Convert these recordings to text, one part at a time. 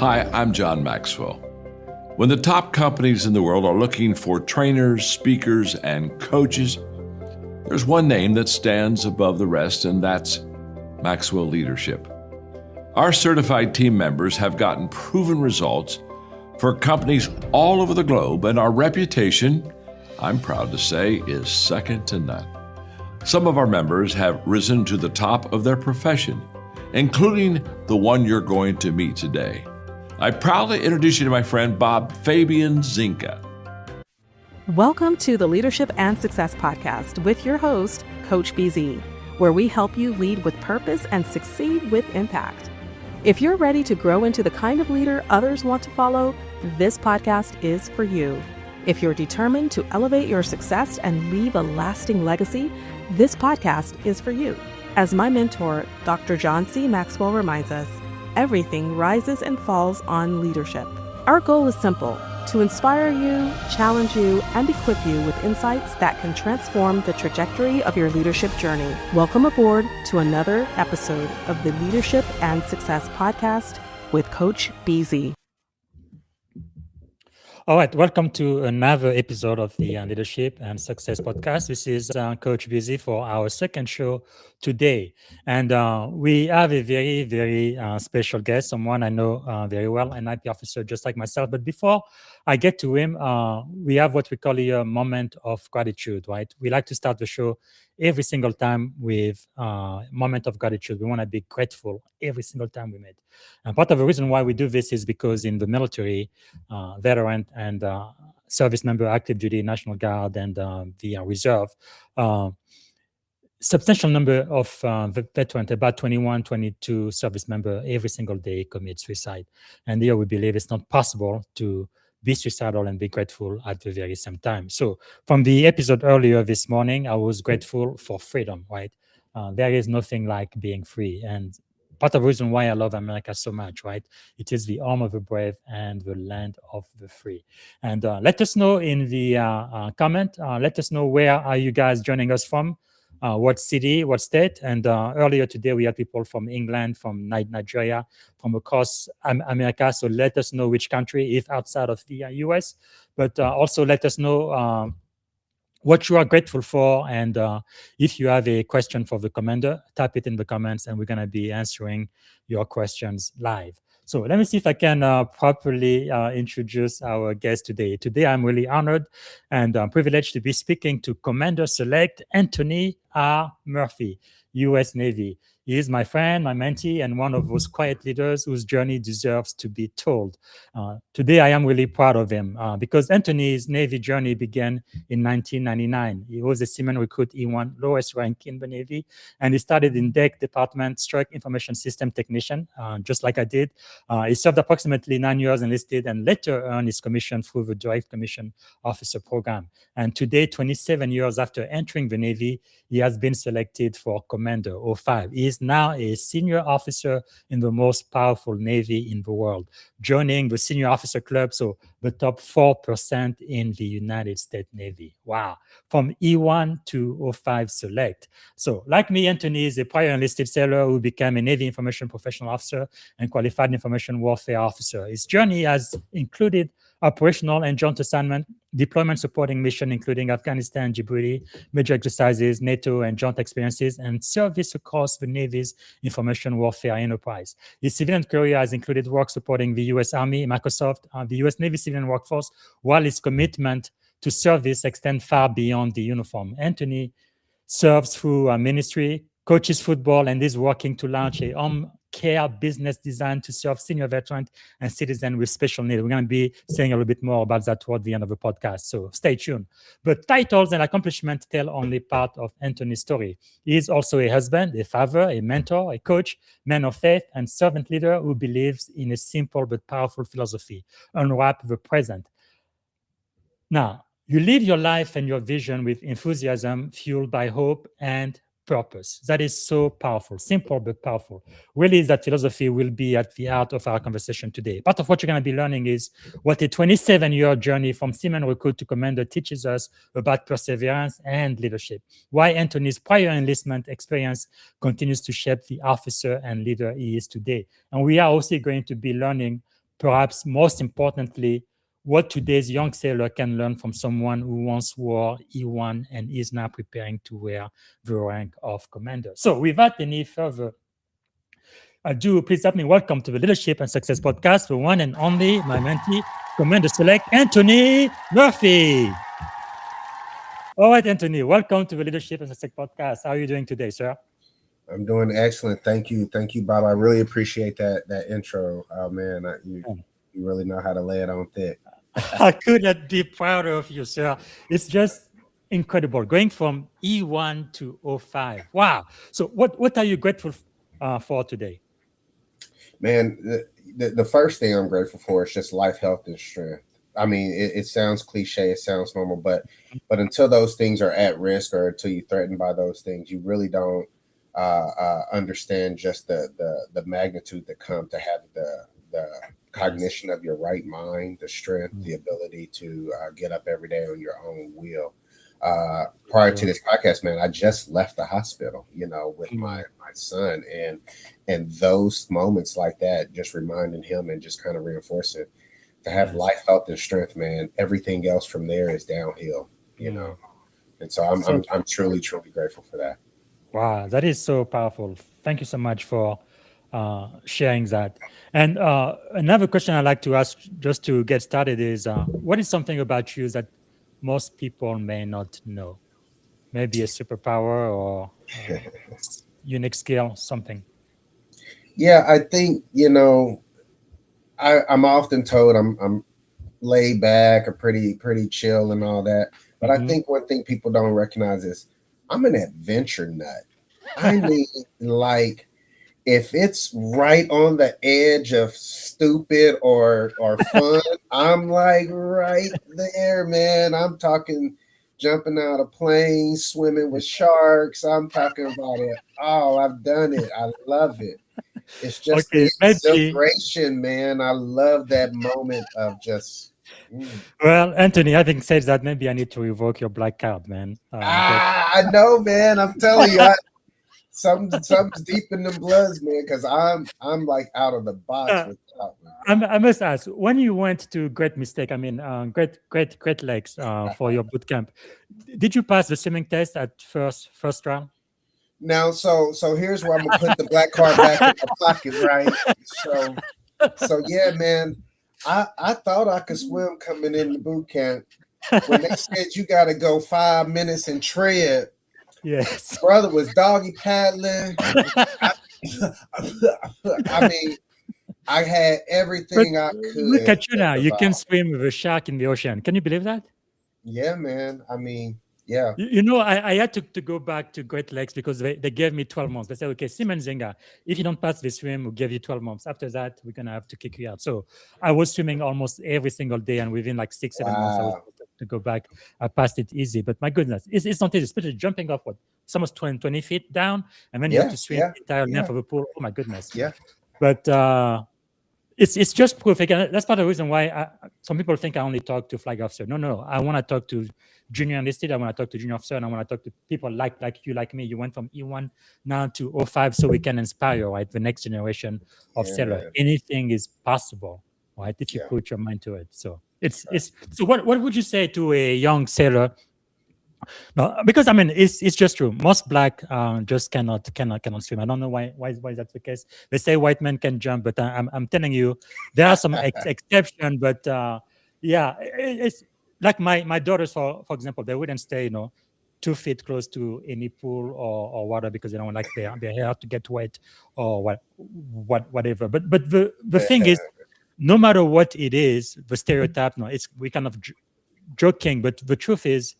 Hi, I'm John Maxwell. When the top companies in the world are looking for trainers, speakers, and coaches, there's one name that stands above the rest, and that's Maxwell Leadership. Our certified team members have gotten proven results for companies all over the globe, and our reputation, I'm proud to say, is second to none. Some of our members have risen to the top of their profession, including the one you're going to meet today. I proudly introduce you to my friend Bob Fabian Zinka. Welcome to the Leadership and Success Podcast with your host, Coach BZ, where we help you lead with purpose and succeed with impact. If you're ready to grow into the kind of leader others want to follow, this podcast is for you. If you're determined to elevate your success and leave a lasting legacy, this podcast is for you. As my mentor, Dr. John C. Maxwell reminds us, everything rises and falls on leadership. Our goal is simple: to inspire you, challenge you, and equip you with insights that can transform the trajectory of your leadership journey. Welcome aboard to another episode of the Leadership and Success Podcast with Coach BZ. All right, welcome to another episode of the Leadership and Success Podcast. This is Coach BZ for our second show today. And we have a very, very special guest, someone I know very well, an IP officer just like myself. But before I get to him, we have what we call a moment of gratitude, right? We like to start the show every single time with a moment of gratitude. We want to be grateful every single time we meet. And part of the reason why we do this is because in the military, veteran and service member, active duty, National Guard, and the reserve, substantial number of veterans, about 21, 22 service member every single day commit suicide. And here we believe it's not possible to be suicidal and be grateful at the very same time. So from the episode earlier this morning, I was grateful for freedom, right? There is nothing like being free. And part of the reason why I love America so much, right? It is the home of the brave and the land of the free. And let us know in the comment, let us know where are you guys joining us from, what city, what state. And earlier today, we had people from England, from Nigeria, from across America. So let us know which country, if outside of the US. But also let us know what you are grateful for. And if you have a question for the commander, type it in the comments and we're going to be answering your questions live. So let me see if I can properly introduce our guest today. Today, I'm really honored and privileged to be speaking to Commander Select Anthony R. Murphy, U.S. Navy. He is my friend, my mentee, and one of those quiet leaders whose journey deserves to be told. Today, I am really proud of him because Anthony's Navy journey began in 1999. He was a Seaman Recruit E1, lowest rank in the Navy, and he started in deck department, stroke information system technician, just like I did. He served approximately 9 years enlisted and later earned his commission through the Direct Commission Officer Program. And today, 27 years after entering the Navy, he has been selected for Commander 05. He is now a senior officer in the most powerful Navy in the world, joining the Senior Officer Club, so the top 4% in the United States Navy. Wow. From E1 to 05 Select. So like me, Anthony is a prior enlisted sailor who became a Navy Information Professional Officer and Qualified Information Warfare Officer. His journey has included operational and joint assignment, deployment supporting mission, including Afghanistan, Djibouti, major exercises, NATO, and joint experiences, and service across the Navy's information warfare enterprise. His civilian career has included work supporting the U.S. Army, Microsoft, the U.S. Navy civilian workforce, while his commitment to service extends far beyond the uniform. Anthony serves through ministry, coaches football, and is working to launch a home care business designed to serve senior veterans and citizens with special needs. We're going to be saying a little bit more about that toward the end of the podcast, so stay tuned. But titles and accomplishments tell only part of Anthony's story. He is also a husband, a father, a mentor, a coach, man of faith, and servant leader who believes in a simple but powerful philosophy: unwrap the present. Now, you live your life and your vision with enthusiasm, fueled by hope and purpose. That is so powerful, simple but powerful. Really, that philosophy will be at the heart of our conversation today. Part of what you're going to be learning is what a 27-year journey from Seaman Recruit to Commander teaches us about perseverance and leadership. Why Anthony's prior enlistment experience continues to shape the officer and leader he is today. And we are also going to be learning perhaps most importantly, what today's young sailor can learn from someone who once wore E1 and is now preparing to wear the rank of commander. So without any further ado, please help me welcome to the Leadership and Success Podcast, the one and only, my mentee, Commander Select, Anthony Murphy. All right, Anthony, welcome to the Leadership and Success Podcast. How are you doing today, sir? I'm doing excellent. Thank you, Bob. I really appreciate that intro. Oh man, you really know how to lay it on thick. I couldn't be prouder of you, sir. It's just incredible going from E1 to O5. Wow. So, what are you grateful for today? Man, the first thing I'm grateful for is just life, health, and strength. I mean, it sounds cliche, it sounds normal, but until those things are at risk or until you're threatened by those things, you really don't understand just the magnitude that come to have the cognition of your right mind, the strength, the ability to get up every day on your own will. Prior to this podcast, man, I just left the hospital, with my son, and those moments like that, just reminding him and just kind of reinforcing to have life, health, and strength, man. Everything else from there is downhill, and so I'm truly grateful for that. Wow, that is so powerful. Thank you so much for sharing that. And another question I'd like to ask just to get started is, what is something about you that most people may not know? Maybe a superpower or unique skill, something. Yeah, I think, I'm often told I'm laid back or pretty chill and all that. But I think one thing people don't recognize is I'm an adventure nut. I mean, like, if it's right on the edge of stupid or fun, I'm like right there, man. I'm talking jumping out of planes, swimming with sharks. I'm talking about it. Oh, I've done it. I love it. It's just the exhilaration, man. I love that moment of just. Well, Anthony, I think says that maybe I need to revoke your black card, man. I know, man. I'm telling you, something's deep in the bloods, man. Because I'm like out of the box with that one. I must ask, when you went to Great Mistake, I mean, Great Lakes for your boot camp, did you pass the swimming test at first round? Now, so here's where I'm gonna put the black card back in my pocket, right? So yeah, man. I thought I could swim coming in the boot camp. When they said you got to go 5 minutes and tread, yes, brother was doggy paddling. I mean, I had everything I could. Look at you now. You can swim with a shark in the ocean. Can you believe that? Yeah, man. I mean, yeah. I had to go back to Great Lakes because they gave me 12 months. They said, okay, Seaman Zenga, if you don't pass the swim, we'll give you 12 months. After that, we're going to have to kick you out. So I was swimming almost every single day. And within like 6-7 months, I was able to go back. I passed it easy. But my goodness, it's not easy, especially jumping off it's almost 20 feet down. And then you have to swim the entire length of a pool. Oh, my goodness. Yeah. But it's just proof. Again, that's part of the reason why some people think I only talk to flag officer. No. I want to talk to junior enlisted. I want to talk to junior officer, and I want to talk to people like you, like me. You went from E1 now to O5, so we can inspire, right, the next generation of sailor. Anything is possible, right, if you put your mind to it. So so what would you say to a young sailor? No, because I mean it's just true. Most black just cannot swim. I don't know why that's the case. They say white men can jump, but I'm telling you, there are some exceptions. But it's like my daughters, for example, they wouldn't stay 2 feet close to any pool or water because they don't like their hair to get wet or whatever. But the thing is, no matter what it is, the stereotype, we kind of joking, but the truth is,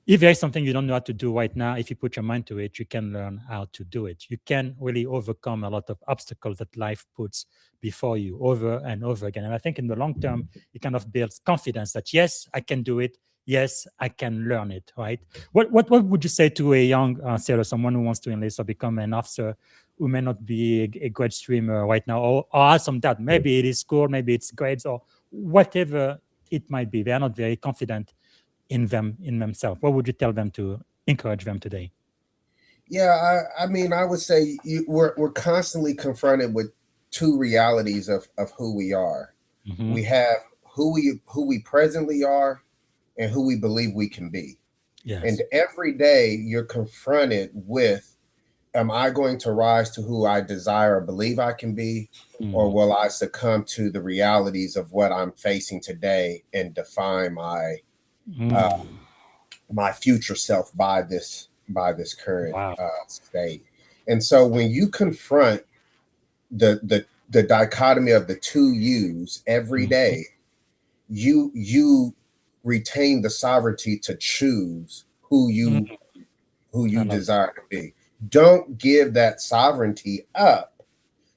if there is something you don't know how to do right now, if you put your mind to it, you can learn how to do it. You can really overcome a lot of obstacles that life puts before you over and over again. And I think in the long term, it kind of builds confidence that, yes, I can do it. Yes, I can learn it, right? What would you say to a young sailor, someone who wants to enlist or become an officer who may not be a great swimmer right now or has some doubt? Maybe it is school, maybe it's grades or whatever it might be. They are not very confident in themselves. What would you tell them to encourage them today? Yeah, I mean, I would say we're constantly confronted with two realities of who we are. Mhm. We have who we presently are and who we believe we can be. And Yes. every day you're confronted with, am I going to rise to who I desire or believe I can be? Or Mm. will I succumb to the realities of what I'm facing today and define uh, Mm. my future self by this current Wow. state? And so when you confront the dichotomy of the two yous every Mhm. day, you retain the sovereignty to choose Mm. who I you love that. desire to be. Don't give that sovereignty up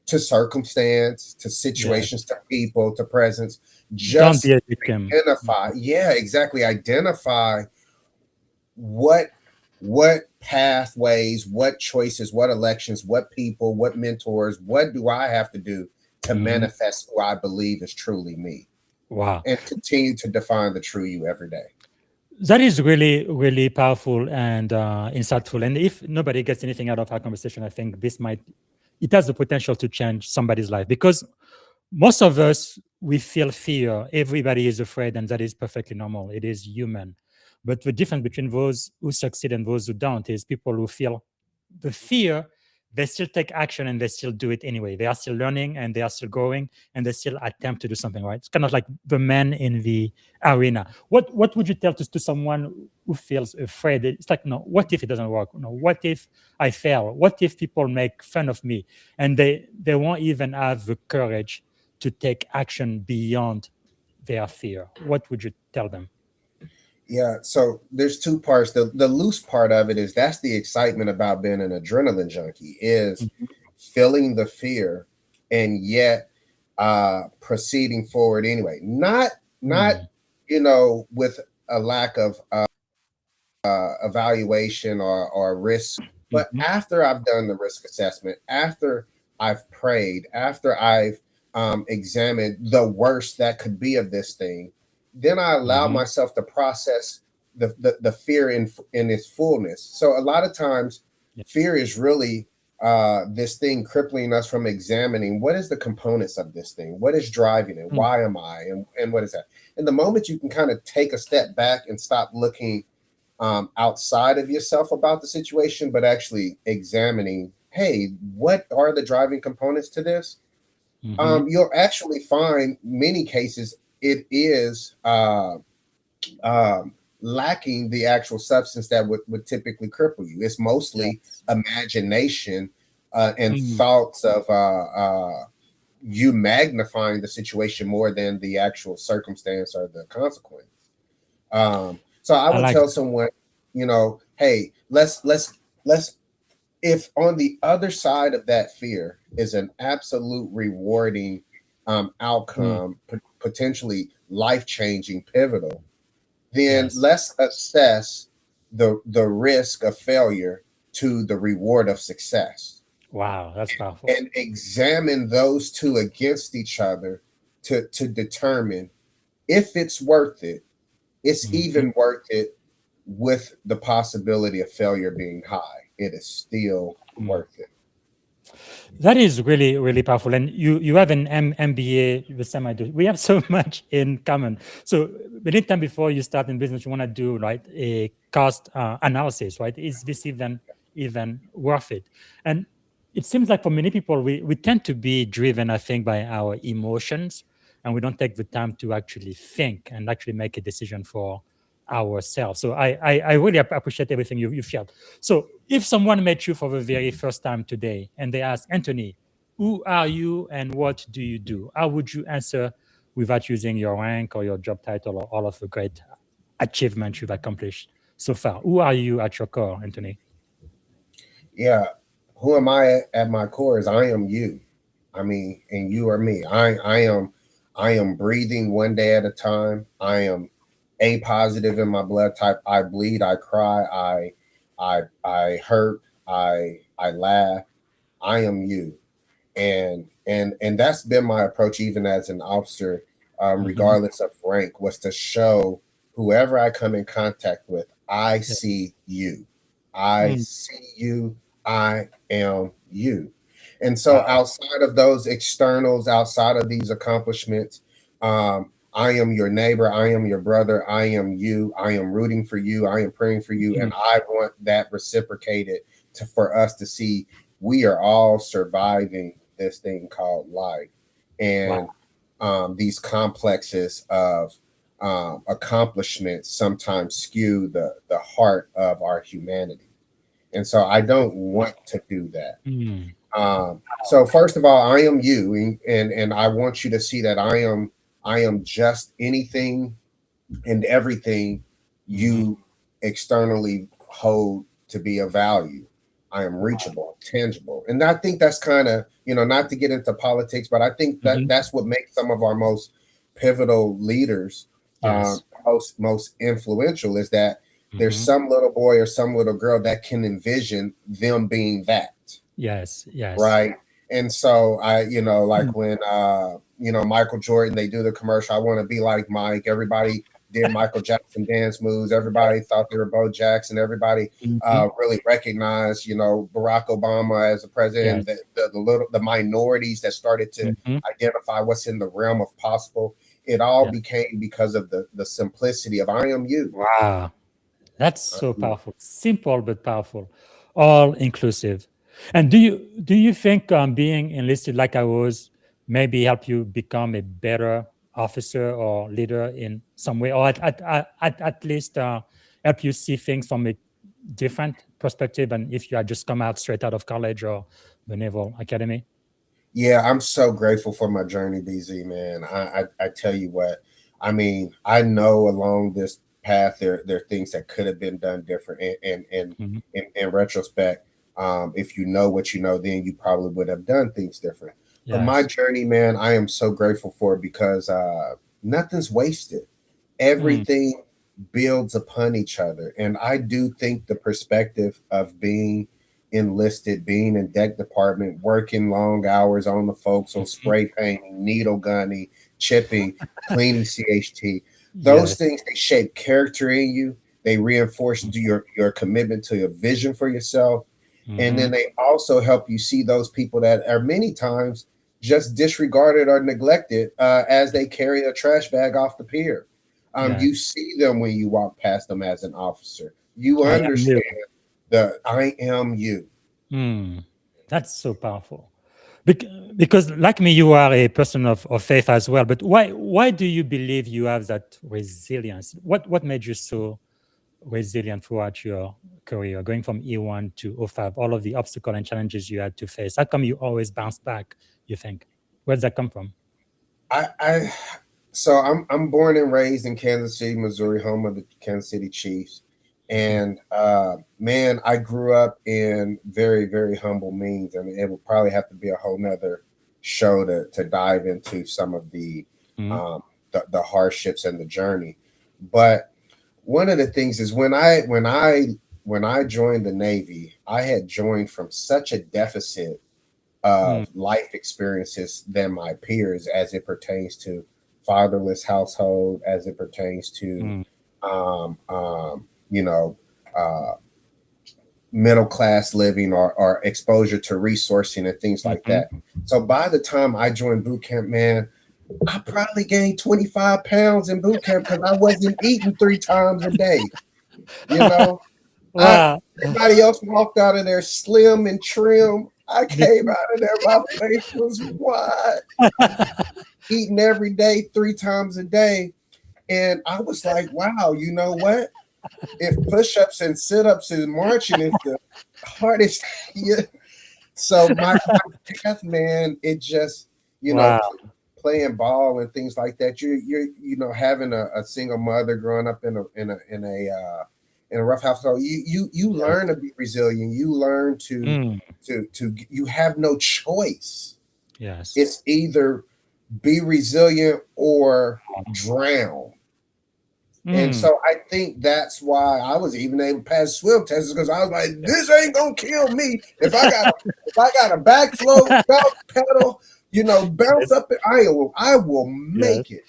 to circumstance, to situations, Yes. to people, to presence. Don't be Just a victim. identify, yeah, exactly. Identify what what pathways, what choices, what elections, what people, what mentors, what do I have to do to Mhm. manifest who I believe is truly me, Wow. and continue to define the true you every day. That is really, really powerful and insightful. And if nobody gets anything out of our conversation, I think it has the potential to change somebody's life because most of us, we feel fear. Everybody is afraid, and that is perfectly normal. It is human. But the difference between those who succeed and those who don't is people who feel the fear, they still take action and they still do it anyway. They are still learning and they are still growing and they still attempt to do something, right? It's kind of like the man in the arena. What would you tell to someone who feels afraid? It's like, no, what if it doesn't work? No, what if I fail? What if people make fun of me? And they won't even have the courage to take action beyond their fear. What would you tell them? Yeah, so there's two parts. The loose part of it is that's the excitement about being an adrenaline junkie, is Mhm. feeling the fear and yet proceeding forward anyway. Not Mm. with a lack of evaluation or risk, but Mhm. after I've done the risk assessment, after I've prayed, after I've examined the worst that could be of this thing, then I allow Mhm. myself to process the fear in its fullness. So a lot of times, Yeah. fear is really this thing crippling us from examining what is the components of this thing, what is driving it, Mm. why am I, and what is that. And the moment you can kind of take a step back and stop looking outside of yourself about the situation, but actually examining, hey, what are the driving components to this? Mhm. You'll actually find many cases it is lacking the actual substance that would typically cripple you. It's mostly Yes. imagination and Mm. thoughts of you magnifying the situation more than the actual circumstance or the consequence. So I I would like tell that. someone, hey, let's if on the other side of that fear is an absolute rewarding Mm. outcome, potentially life changing, pivotal, then Yes. let's assess the risk of failure to the reward of success Wow, that's powerful. and examine those two against each other to determine if it's worth it. It's Mhm. even worth it with the possibility of failure being high. It is still Mm. worth it. That is really, really powerful. And you have an MBA, the same I do. We have so much in common. So anytime before you start in business, you want to do right a cost analysis, right? Is this even worth it? And it seems like for many people, we tend to be driven, I think, by our emotions, and we don't take the time to actually think and actually make a decision for ourselves. So I really appreciate everything you've shared. So if someone met you for the very first time today and they ask, Anthony, who are you and what do you do? How would you answer without using your rank or your job title or all of the great achievements you've accomplished so far? Who are you at your core, Anthony? Yeah. Who am I at my core is I am you. I mean, and you are me. I am breathing one day at a time. I am A positive in my blood type. I bleed, I cry, I hurt, I laugh. I am you. And that's been my approach even as an officer, Mhm. regardless of rank, was to show whoever I come in contact with, I Yeah. see you. I Mm. see you. I am you. And so outside of those externals, outside of these accomplishments, I am your neighbor. I am your brother. I am you. I am rooting for you. I am praying for you. And I want that reciprocated for us to see we are all surviving this thing called life. And these complexes of accomplishments sometimes skew the heart of our humanity. And so I don't want to do that. So first of all, I am you, and I want you to see that I am just anything and everything you externally hold to be of value. I am reachable, tangible. And I think that's kind of, not to get into politics, but I think that that's what makes some of our most pivotal leaders, most influential, is that there's some little boy or some little girl that can envision them being that. Yes. Right. And so like when, Michael Jordan, they do the commercial, I want to be like Mike. Everybody did Michael Jackson dance moves. Everybody thought they were Bo Jackson. Everybody really recognized, Barack Obama as a president. The minorities that started to identify what's in the realm of possible. It all became because of the simplicity of I am you. Wow, that's so powerful. Simple but powerful, all inclusive. And do you think being enlisted like I was maybe help you become a better officer or leader in some way, or at least help you see things from a different perspective? And if you had just come out straight out of college or the Naval Academy? Yeah, I'm so grateful for my journey, BZ, man. I tell you what, I mean, I know along this path there are things that could have been done different. And in retrospect, if you know what you know, then you probably would have done things different. Yes. But my journey, man, I am so grateful for it because nothing's wasted. Everything builds upon each other. And I do think the perspective of being enlisted, being in deck department, working long hours on the folks, on spray painting, needle gunning, chipping, cleaning CHT, those things, they shape character in you. They reinforce your commitment to your vision for yourself. And then they also help you see those people that are many times just disregarded or neglected as they carry a trash bag off the pier. You see them when you walk past them as an officer. You understand I am you. That's so powerful. Because like me, you are a person of faith as well. But why do you believe you have that resilience? What made you so resilient throughout your career, going from E1 to O5, all of the obstacles and challenges you had to face? How come you always bounce back, you think? Where does that come from? So I'm born and raised in Kansas City, Missouri, home of the Kansas City Chiefs. And man, I grew up in very, very humble means. I mean, it would probably have to be a whole nother show to dive into some of the hardships and the journey. But one of the things is when I joined the Navy, I had joined from such a deficit of life experiences than my peers as it pertains to fatherless household, as it pertains to middle class living or exposure to resourcing and things like that. So by the time I joined boot camp, man, I probably gained 25 pounds in boot camp because I wasn't eating 3 times a day. Wow. Everybody else walked out of there slim and trim. I came out of there, my face was wide, eating every day, 3 times a day. And I was like, wow, you know what? If push-ups and sit-ups and marching is the hardest, so my path, man, it just, playing ball and things like that. You're having a single mother growing up in a rough household. You learn to be resilient. You learn to you have no choice. Yes, it's either be resilient or drown. And so I think that's why I was even able to pass swim tests, because I was like, this ain't gonna kill me. If I got a backflow, dog pedal, bounce up, I will make it.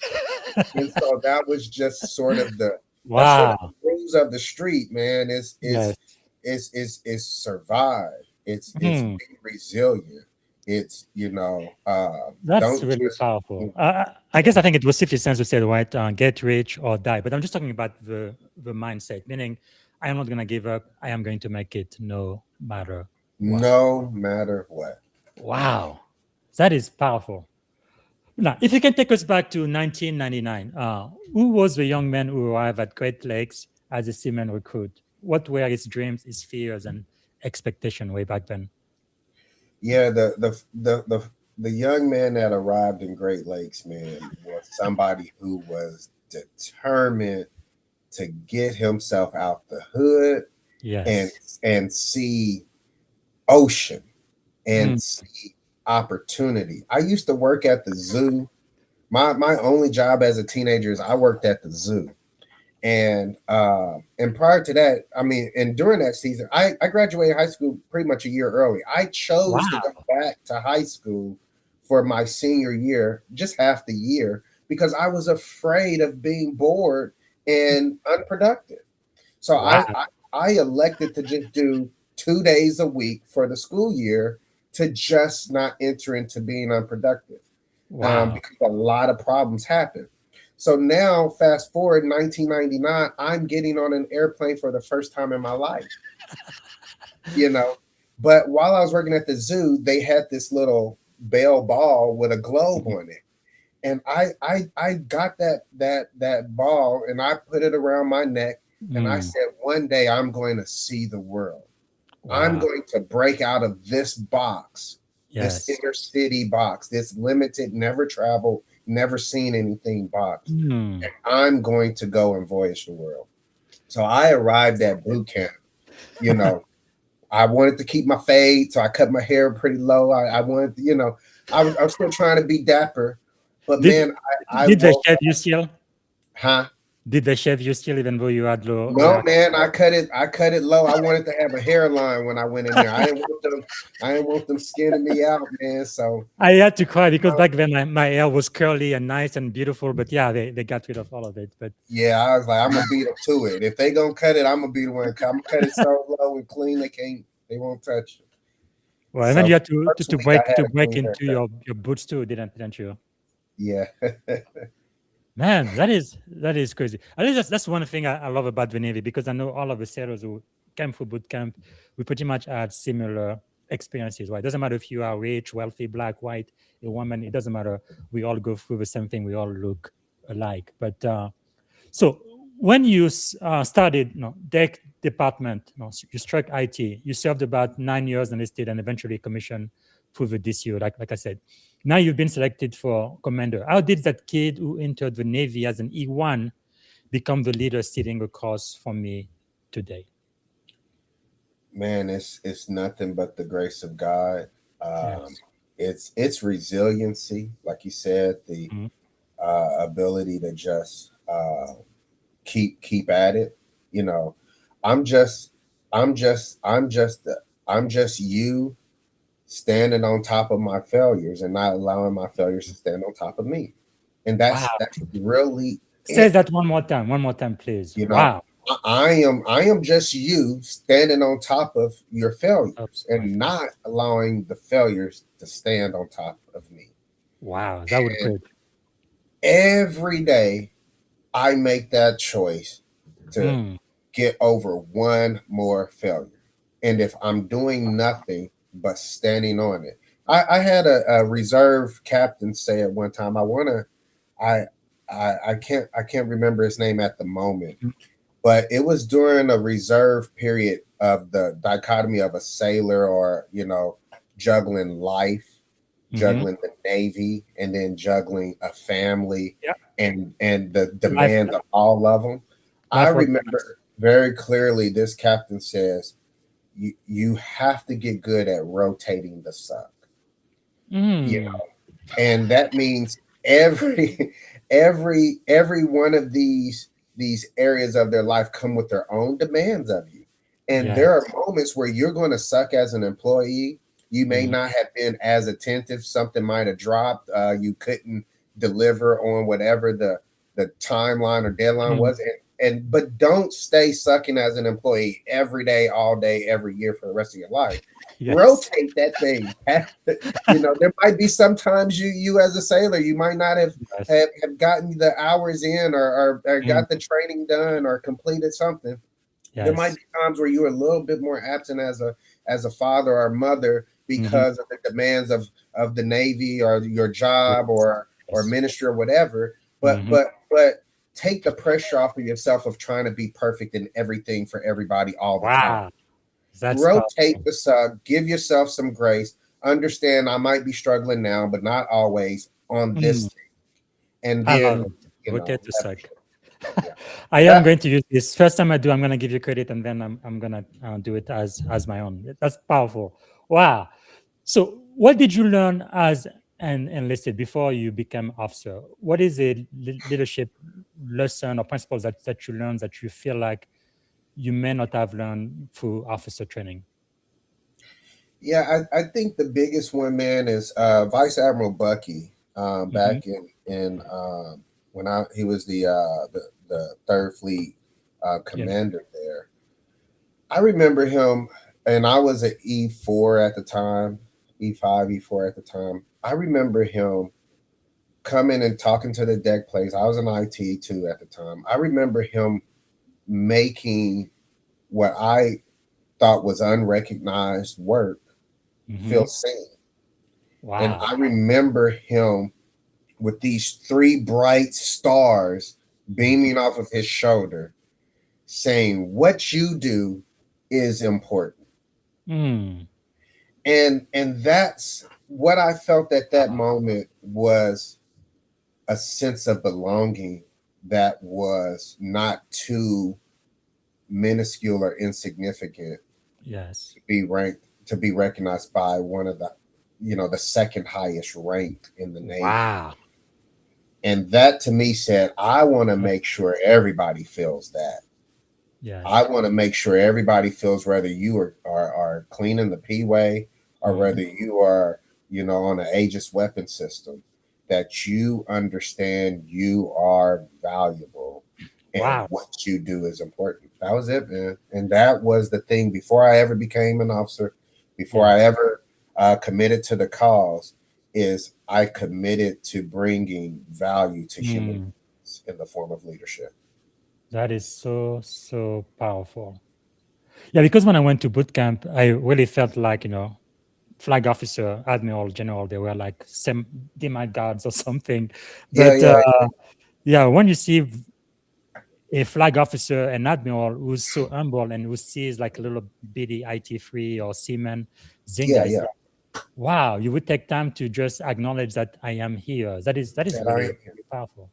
And so that was just sort of the rules of the street, man. It's survive. It's be resilient. It's That's don't really just powerful. I guess I think it was 50 Cent who said, right, get rich or die. But I'm just talking about the mindset, meaning I am not going to give up. I am going to make it no matter what. no matter what. Wow. That is powerful. Now, if you can take us back to 1999, who was the young man who arrived at Great Lakes as a seaman recruit? What were his dreams, his fears, and expectation way back then? Yeah, the young man that arrived in Great Lakes, man, was somebody who was determined to get himself out the hood and Yes. and see ocean Mm, and see opportunity. I used to work at the zoo. My only job as a teenager is I worked at the zoo. And prior to that, I mean, and during that season, I graduated high school pretty much a year early. I chose to go wow. back to high school for my senior year, just half the year, because I was afraid of being bored and unproductive. So Wow. I elected to just do 2 days a week for the school year to just not enter into being unproductive, Wow. because a lot of problems happen. So now, fast forward 1999, I'm getting on an airplane for the first time in my life, you know. But while I was working at the zoo, they had this little bell ball with a globe on it. And I got that ball and I put it around my neck and I Mm, said, one day I'm going to see the world. I'm wow. going to break out of this box, this Yes. inner city box, this limited, never traveled, never seen anything box. Mm, And I'm going to go and voyage the world. So I arrived at boot camp. You know, I wanted to keep my fade, so I cut my hair pretty low. I wanted, I was still trying to be dapper, but did man, I did they woke shave up, you still? huh? Did they shave you still even though you had low No, hair? man, I cut it low. I wanted to have a hairline when I went in there. I didn't want them skinning me out, man. So I had to cry because back then my hair was curly and nice and beautiful, but yeah, they got rid of all of it. But yeah, I was like, I'm gonna beat them to it. If they gonna cut it, I'm gonna be the one. I'm gonna cut it so low and clean they won't touch it. well, and then So you for had the to, to, first to week, I break had to a break clean into haircut. your boots too, didn't you? Yeah, Man, that is crazy. I think that's one thing I love about the Navy because I know all of the sailors who came through boot camp, we pretty much had similar experiences, right? It doesn't matter if you are rich, wealthy, black, white, a woman, it doesn't matter. We all go through the same thing, we all look alike. But so when you started deck department, you struck IT, you served about 9 years enlisted and eventually commissioned through the DCO, like I said. Now you've been selected for commander. How did that kid who entered the Navy as an E1 become the leader sitting across from me today? man, it's nothing but the grace of God. Um, Yes. it's resiliency, like you said, the Mhm. ability to just keep at it. You know, I'm just I'm just I'm just I'm just you standing on top of my failures and not allowing my failures to stand on top of me. And Wow. that's really Say it. that one more time, please. You know, Wow. I am just you standing on top of your Oh, failures my and friend. not allowing the failures to stand on top of me. Wow, that would And great. every day I make that choice to Mm, get over one more failure. And if I'm doing nothing but standing on it, I had a reserve captain say at one time, I I can't remember his name at the moment, mm, but it was during a reserve period of the dichotomy of a sailor or, juggling life, mhm. juggling the Navy, and then juggling a family Yeah, and the life, demands of all of them. I life work balance. remember very clearly this captain says, you have to get good at rotating the suck. You Mm, know, and that means every every one of these areas of their life come with their own demands of you. And there are yes. moments where you're going to suck as an employee. You may Mhm. not have been as attentive. Something might have dropped. You couldn't deliver on whatever the timeline or deadline Mm, was. And but don't stay sucking as an employee every day, all day, every year for the rest of your life. Yes. rotate that thing. There might be sometimes you as a sailor, you might not have Yes. gotten the hours in or Mm, got the training done or completed something. There might yes. be times where you're a little bit more absent as a father or mother Hmm. because of the demands of the Navy or your job Yes. or Yes. ministry or whatever. But Hmm. but but take the pressure off of yourself of trying to be perfect in everything for everybody all the time. Wow. That's Rotate powerful. the sub, give yourself some grace. Understand I might be struggling now, but not always on this Mm, thing. And I love then, it. Rotate to that for suck. sure. Yeah. I am That going to use this. First time I do, I'm going to give you credit, and then I'm going to do it as my own. That's powerful. Wow. So, what did you learn as an enlisted before you became officer? What is a leadership lesson or principles that you learned that you feel like you may not have learned through officer training? I think the biggest one, man, is Vice Admiral Bucky. Hmm. Back in when he was the Third Fleet Yeah. commander there. I remember him, and I was at E4 at the time, E5, E4 at the time. I remember him coming and talking to the deck plays. I was in IT too at the time. I remember him making what I thought was unrecognized work Hmm. feel seen. And Wow. I remember him with these three bright stars beaming off of his shoulder saying, "What you do is important." Mm. And that's what I felt at that Wow. moment was a sense of belonging that was not too minuscule or insignificant Yes. to be ranked to be recognized by one of the second highest ranked in the Navy. Wow. And that to me said, I want to make sure everybody feels that. I Yes. want to make sure everybody feels whether you are cleaning the P-way or Hmm. whether you are, on an Aegis weapon system, that you understand you are valuable and Wow. what you do is important. That was it, man. And that was the thing before I ever became an officer, before I Yes. ever committed to the cause, is I committed to bringing value to human Mm. beings in the form of leadership. That is so powerful. Yeah, because when I went to boot camp, I really felt like, flag officer, admiral, general, they were like some demigods or something. Yeah, But yeah, yeah, when you see a flag officer, an admiral who's so humble and who sees like a little bitty IT3 or seaman, yeah, Zinga, it's yeah. like, wow, you would take time to just acknowledge that I am here. That is That I really, am. really powerful.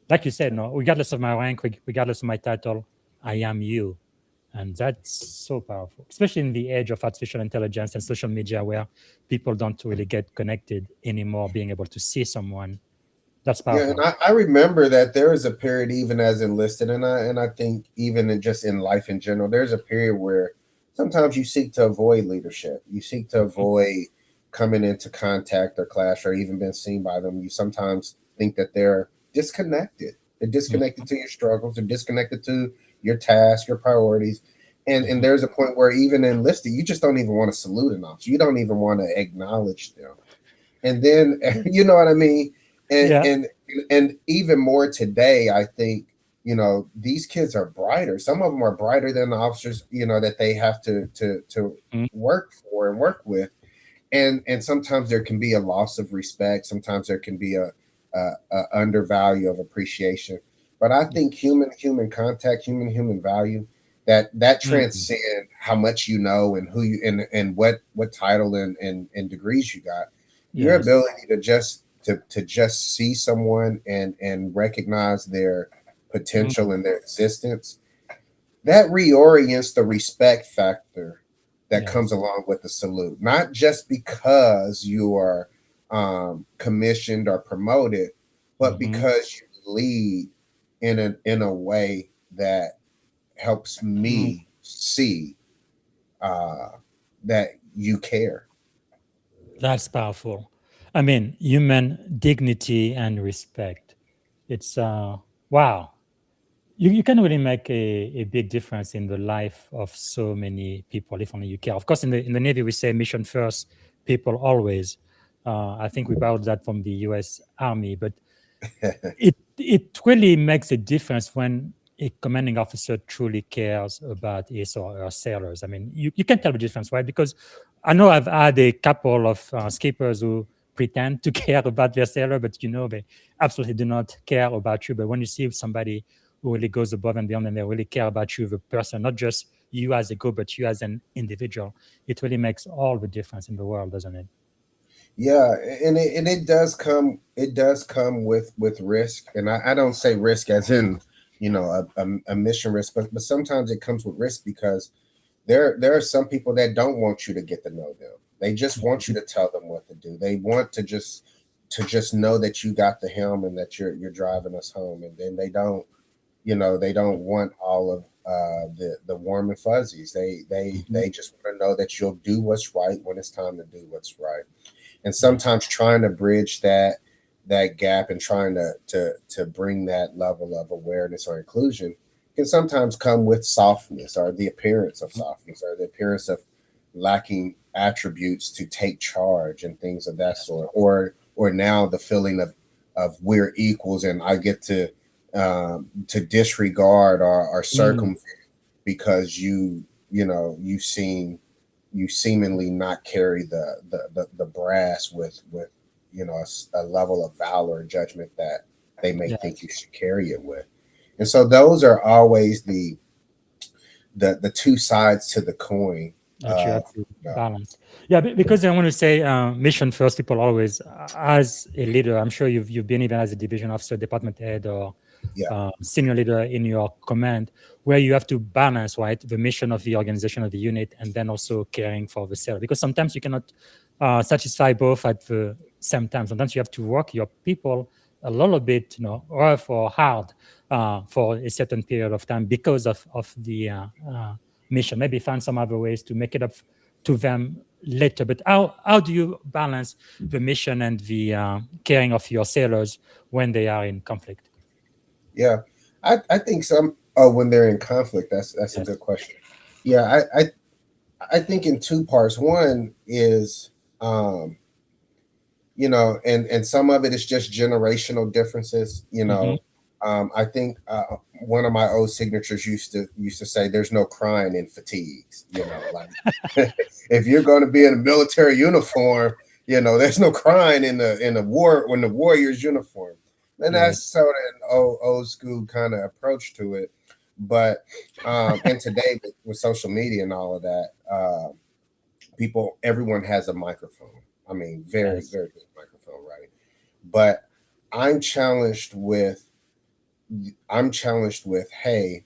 Like you said, no, regardless of my rank, regardless of my title, I am you. And that's so powerful, especially in the age of artificial intelligence and social media where people don't really get connected anymore, being able to see someone. That's Yeah, and powerful. I remember that there was a period even as enlisted, and I think even just in life in general, there's a period where sometimes you seek to avoid leadership. You seek to Mhm. avoid coming into contact or clash or even being seen by them. You sometimes think that they're disconnected. They're disconnected to your struggles. They're disconnected to your tasks, your priorities. And Mhm. there's a point where even enlisted, you just don't even want to salute an officer. You don't even want to acknowledge them. And then you know what I mean? And Yeah. and and even more today, I think, these kids are brighter. Some of them are brighter than the officers, that they have to Mhm. work for and work with. And sometimes there can be a loss of respect. Sometimes there can be a undervalue of appreciation. But I think human contact, human value, that Mhm. transcend how much you know and who you and what title and degrees you got. Your Yes. ability to just see someone and recognize their potential Mhm. and their existence, that reorients the respect factor that comes Yes. along with the salute, not just because you are commissioned or promoted, but Hmm. because you lead in a way that helps me see uh, that you care. That's powerful. I mean, human dignity and respect. It's wow. you can really make a big difference in the life of so many people if only you care. Of course, in the Navy, we say mission first, people always. I think we borrowed that from the US Army, but it really makes a difference when a commanding officer truly cares about his or her sailors. I mean, you can tell the difference, right? Because I know I've had a couple of skippers who pretend to care about their sailor, but they absolutely do not care about you. But when you see somebody who really goes above and beyond and they really care about you, the person, not just you as a group, but you as an individual, it really makes all the difference in the world, doesn't it? Yeah, and it does come with risk, and I don't say risk as in a mission risk, but sometimes it comes with risk because there are some people that don't want you to get to know them. They just want you to tell them what to do. They want to just know that you got the helm and that you're driving us home, and then they don't want all of the warm and fuzzies. They just want to know that you'll do what's right when it's time to do what's right. And sometimes trying to bridge that gap and trying to bring that level of awareness or inclusion can sometimes come with softness or the appearance of softness or the appearance of lacking attributes to take charge and things of that sort, or now the feeling of we're equals and I get to disregard or circumvent because you seemingly not carry the brass with a level of valor and judgment that they may think you should carry it with. And so those are always the two sides to the coin That you have to balance. Yeah, because I want to say mission first, people always. As a leader, I'm sure you've been even as a division officer, department head, or senior leader in your command, where you have to balance, right, the mission of the organization of the unit and then also caring for the sailor. Because sometimes you cannot satisfy both at the same time. Sometimes you have to work your people a little bit, rough or hard for a certain period of time because of the mission. Maybe find some other ways to make it up to them later. But how do you balance the mission and the caring of your sailors when they are in conflict? Yeah, I think when they're in conflict, that's a good question. Yeah, I think in two parts. One is and some of it is just generational differences. I think one of my old signatures used to say, "There's no crying in fatigues." Like if you're going to be in a military uniform, there's no crying in the war when the warrior's uniform. And that's sort of an old school kind of approach to it. But and today with social media and all of that, everyone has a microphone. I mean, very, very good microphone, right? But I'm challenged with, hey,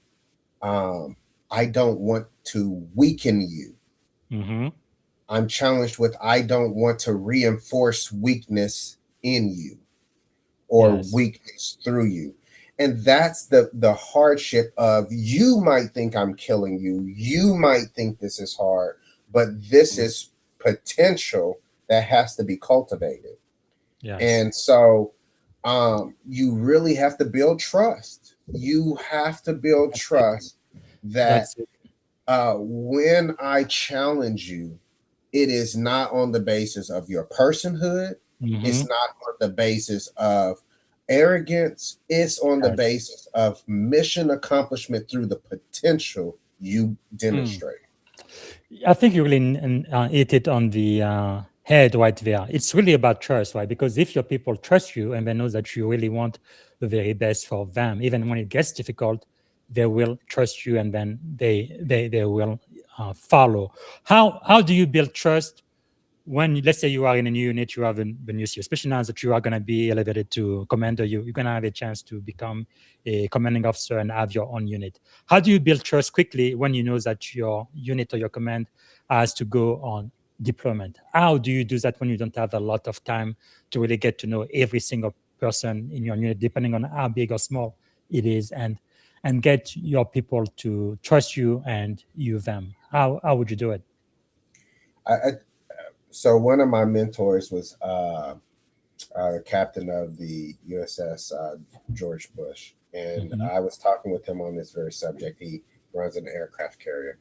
I don't want to weaken you. Mm-hmm. I'm challenged with, I don't want to reinforce weakness in you or weakness through you. And that's the hardship of, you might think I'm killing you. You might think this is hard, but this is potential that has to be cultivated. And so you really have to build trust. You have to build trust that when I challenge you, it is not on the basis of your personhood. It's not on the basis of arrogance. It's on the basis of mission accomplishment through the potential you demonstrate. I think you really hit it on the head right there. It's really about trust, right? Because if your people trust you and they know that you really want the very best for them, even when it gets difficult, they will trust you and then they will follow. How do you build trust when, let's say, you are in a new unit, you have the new CEO, especially now that you are going to be elevated to commander, you're going to have a chance to become a commanding officer and have your own unit. How do you build trust quickly when you know that your unit or your command has to go on deployment? How do you do that when you don't have a lot of time to really get to know every single person in your unit, depending on how big or small it is, and get your people to trust you and you them? How would you do it? So one of my mentors was captain of the USS George Bush, and Mhm. I was talking with him on this very subject. He runs an aircraft carrier,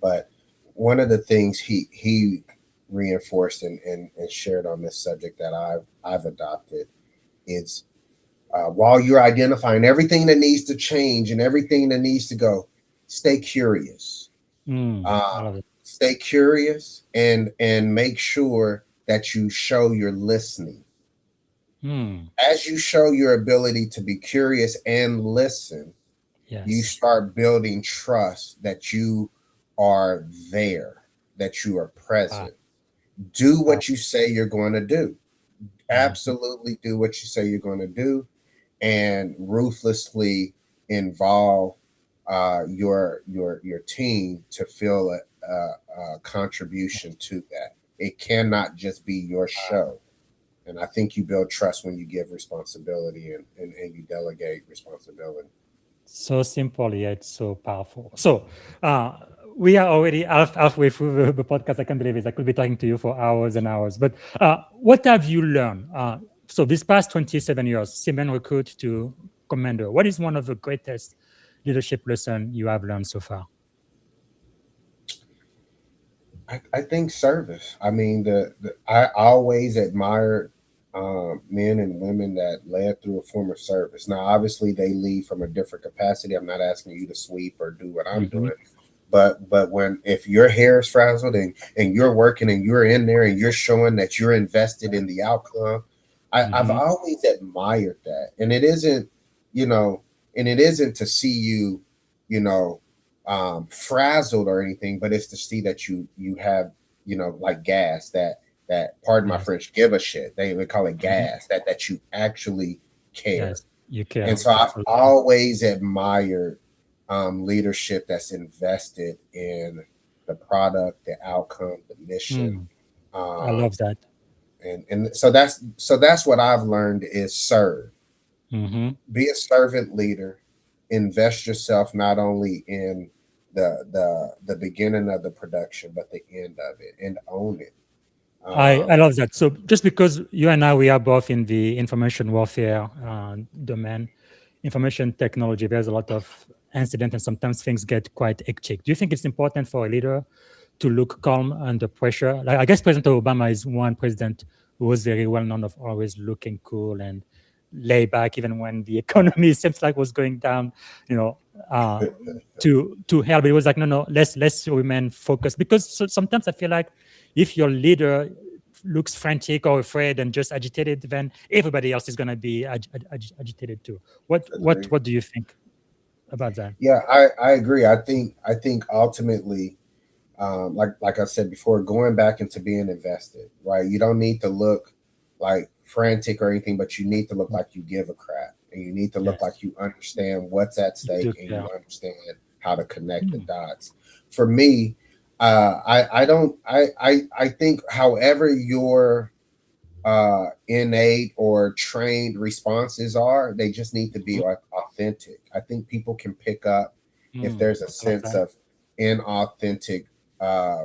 but one of the things he reinforced and shared on this subject that I've adopted is while you're identifying everything that needs to change and everything that needs to go, stay curious. I love it. Stay curious and make sure that you show you're listening. Mm. As you show your ability to be curious and listen, you Yes. start building trust that you are there, that you are Ah, present. Do ah, what you say you're going to do. mhm. Absolutely do what you say you're going to do, and ruthlessly involve your team to feel a contribution to that. It cannot just be your show. And I think you build trust when you give responsibility and you delegate responsibility. So simple yet so powerful. So we are already halfway through the podcast. I can't believe it. I could be talking to you for hours and hours. But what have you learned? So this past 27 years, Seaman Recruit to Commander, what is one of the greatest leadership lessons you have learned so far? I think service. I mean, I always admired men and women that led through a form of service. Now, obviously, they lead from a different capacity. I'm not asking you to sweep or do what I'm Mhm. doing, but when if your hair is frazzled and you're working and you're in there and you're showing that you're invested in the outcome, I've Mhm. always admired that. And it isn't, you know, and it isn't to see you, you know, frazzled or anything, but it's to see that you have, like gas that pardon my Yes. French, give a shit. They would call it Mhm. gas, that you actually care. Yes. You And care. so I've Absolutely. always admired leadership that's invested in the product, the outcome, the mission. Mm. I Um, love that. and so that's what I've learned is serve. Mhm. Be a servant leader. Invest yourself not only in the beginning of the production, but the end of it, and own it. I Um, love that. So just because you and I, we are both in the information warfare domain, information technology, there's a lot of incident and sometimes things get quite hectic. Do you think it's important for a leader to look calm under pressure? Like I guess President Obama is one president who was very well known of always looking cool and lay back, even when the economy seems like was going down, you know, uh, to help. It was like, no, let's remain focused because sometimes I feel like if your leader looks frantic or afraid and just agitated, then everybody else is going to be agitated too. agree. What do you think about that? Yeah, I agree. I think ultimately, like I said before, going back into being invested, right? You don't need to look like frantic or anything, but you need to look like you give a crap, and you need to look Yes, like you understand what's at you do stake, and you care. understand how to connect the Hmm. dots. For me, I don't I think however your innate or trained responses are, they just need to be Mhm. authentic. I think people can pick up if there's a I love sense that. of inauthentic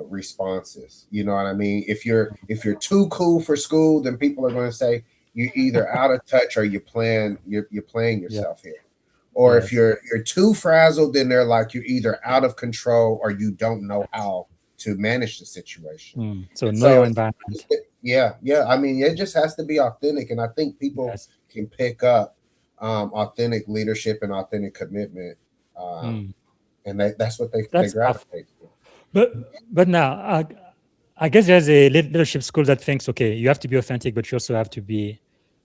responses. You know what I mean? If you're too cool for school, then people are going to say you're either out of touch or you're playing Yeah. yourself here. Or if Yes. you're too frazzled, then they're like you're either out of control or you don't know Yes. how to manage the situation. So And know your so environment. yeah. I mean, it just has to be authentic, and I think people Yes. can pick up authentic leadership and authentic commitment, um, Mm. and that's what they That's powerful. gravitate to. But now I guess there's a leadership school that thinks, okay, you have to be authentic, but you also have to be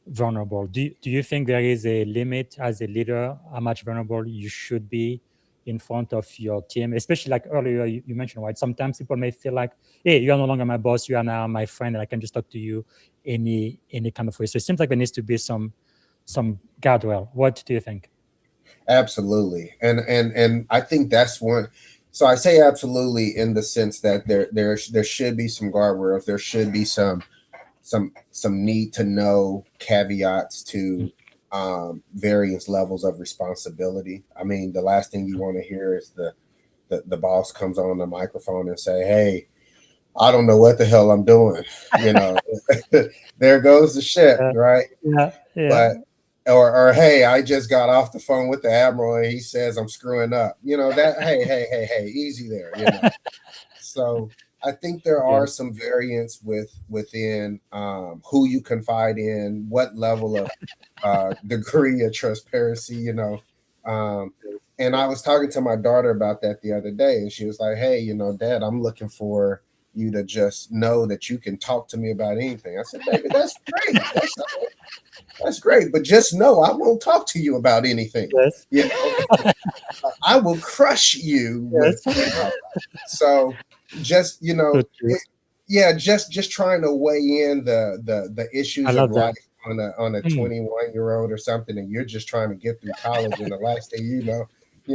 vulnerable. Do you think there is a limit as a leader how much vulnerable you should be in front of your team? Especially like earlier you mentioned, right? Sometimes people may feel like, hey, you are no longer my boss, you are now my friend, and I can just talk to you any kind of way. So it seems like there needs to be some guardrail. What do you think? Absolutely, and I think that's one. So I say absolutely in the sense that there should be some guardrails. There should be some need to know caveats to various levels of responsibility. I mean, the last thing you want to hear is the boss comes on the microphone and say, "Hey, I don't know what the hell I'm doing. You know, there goes the ship, Yeah, right? yeah, yeah, But or hey, I just got off the phone with the admiral and he says I'm screwing up. You know that. Hey, easy there. You know. So I think there yeah. are some variants within who you confide in, what level of degree of transparency, you know. Um, and I was talking to my daughter about that the other day, and she was like, "Hey, you know, Dad, I'm looking for you to just know that you can talk to me about anything." I said, "Baby, that's great. That's great, but just know I won't talk to you about anything. Yes, You know, I will crush you with, yes. you know." So just So true. yeah, just trying to weigh in the I issues of love that. life on a Mm. 21-year-old or something, and you're just trying to get through college, and the last thing you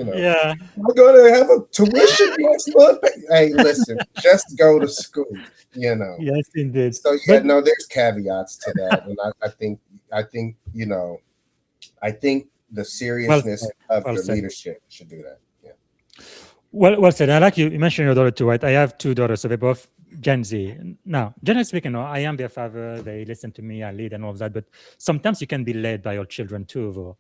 know, Yeah, we're gonna have a tuition next month. Hey, listen, just go to school, you know. yes, indeed. So yeah, But no, there's caveats to that, and I think you know, I think the well seriousness said. of Well your said. leadership should do that. Yeah, Well said. I like you mentioned your daughter too, right? I have two daughters, so they're both Gen Z. Now, generally speaking, no, I am their father. They listen to me, I lead, and all of that. But sometimes you can be led by your children too, though.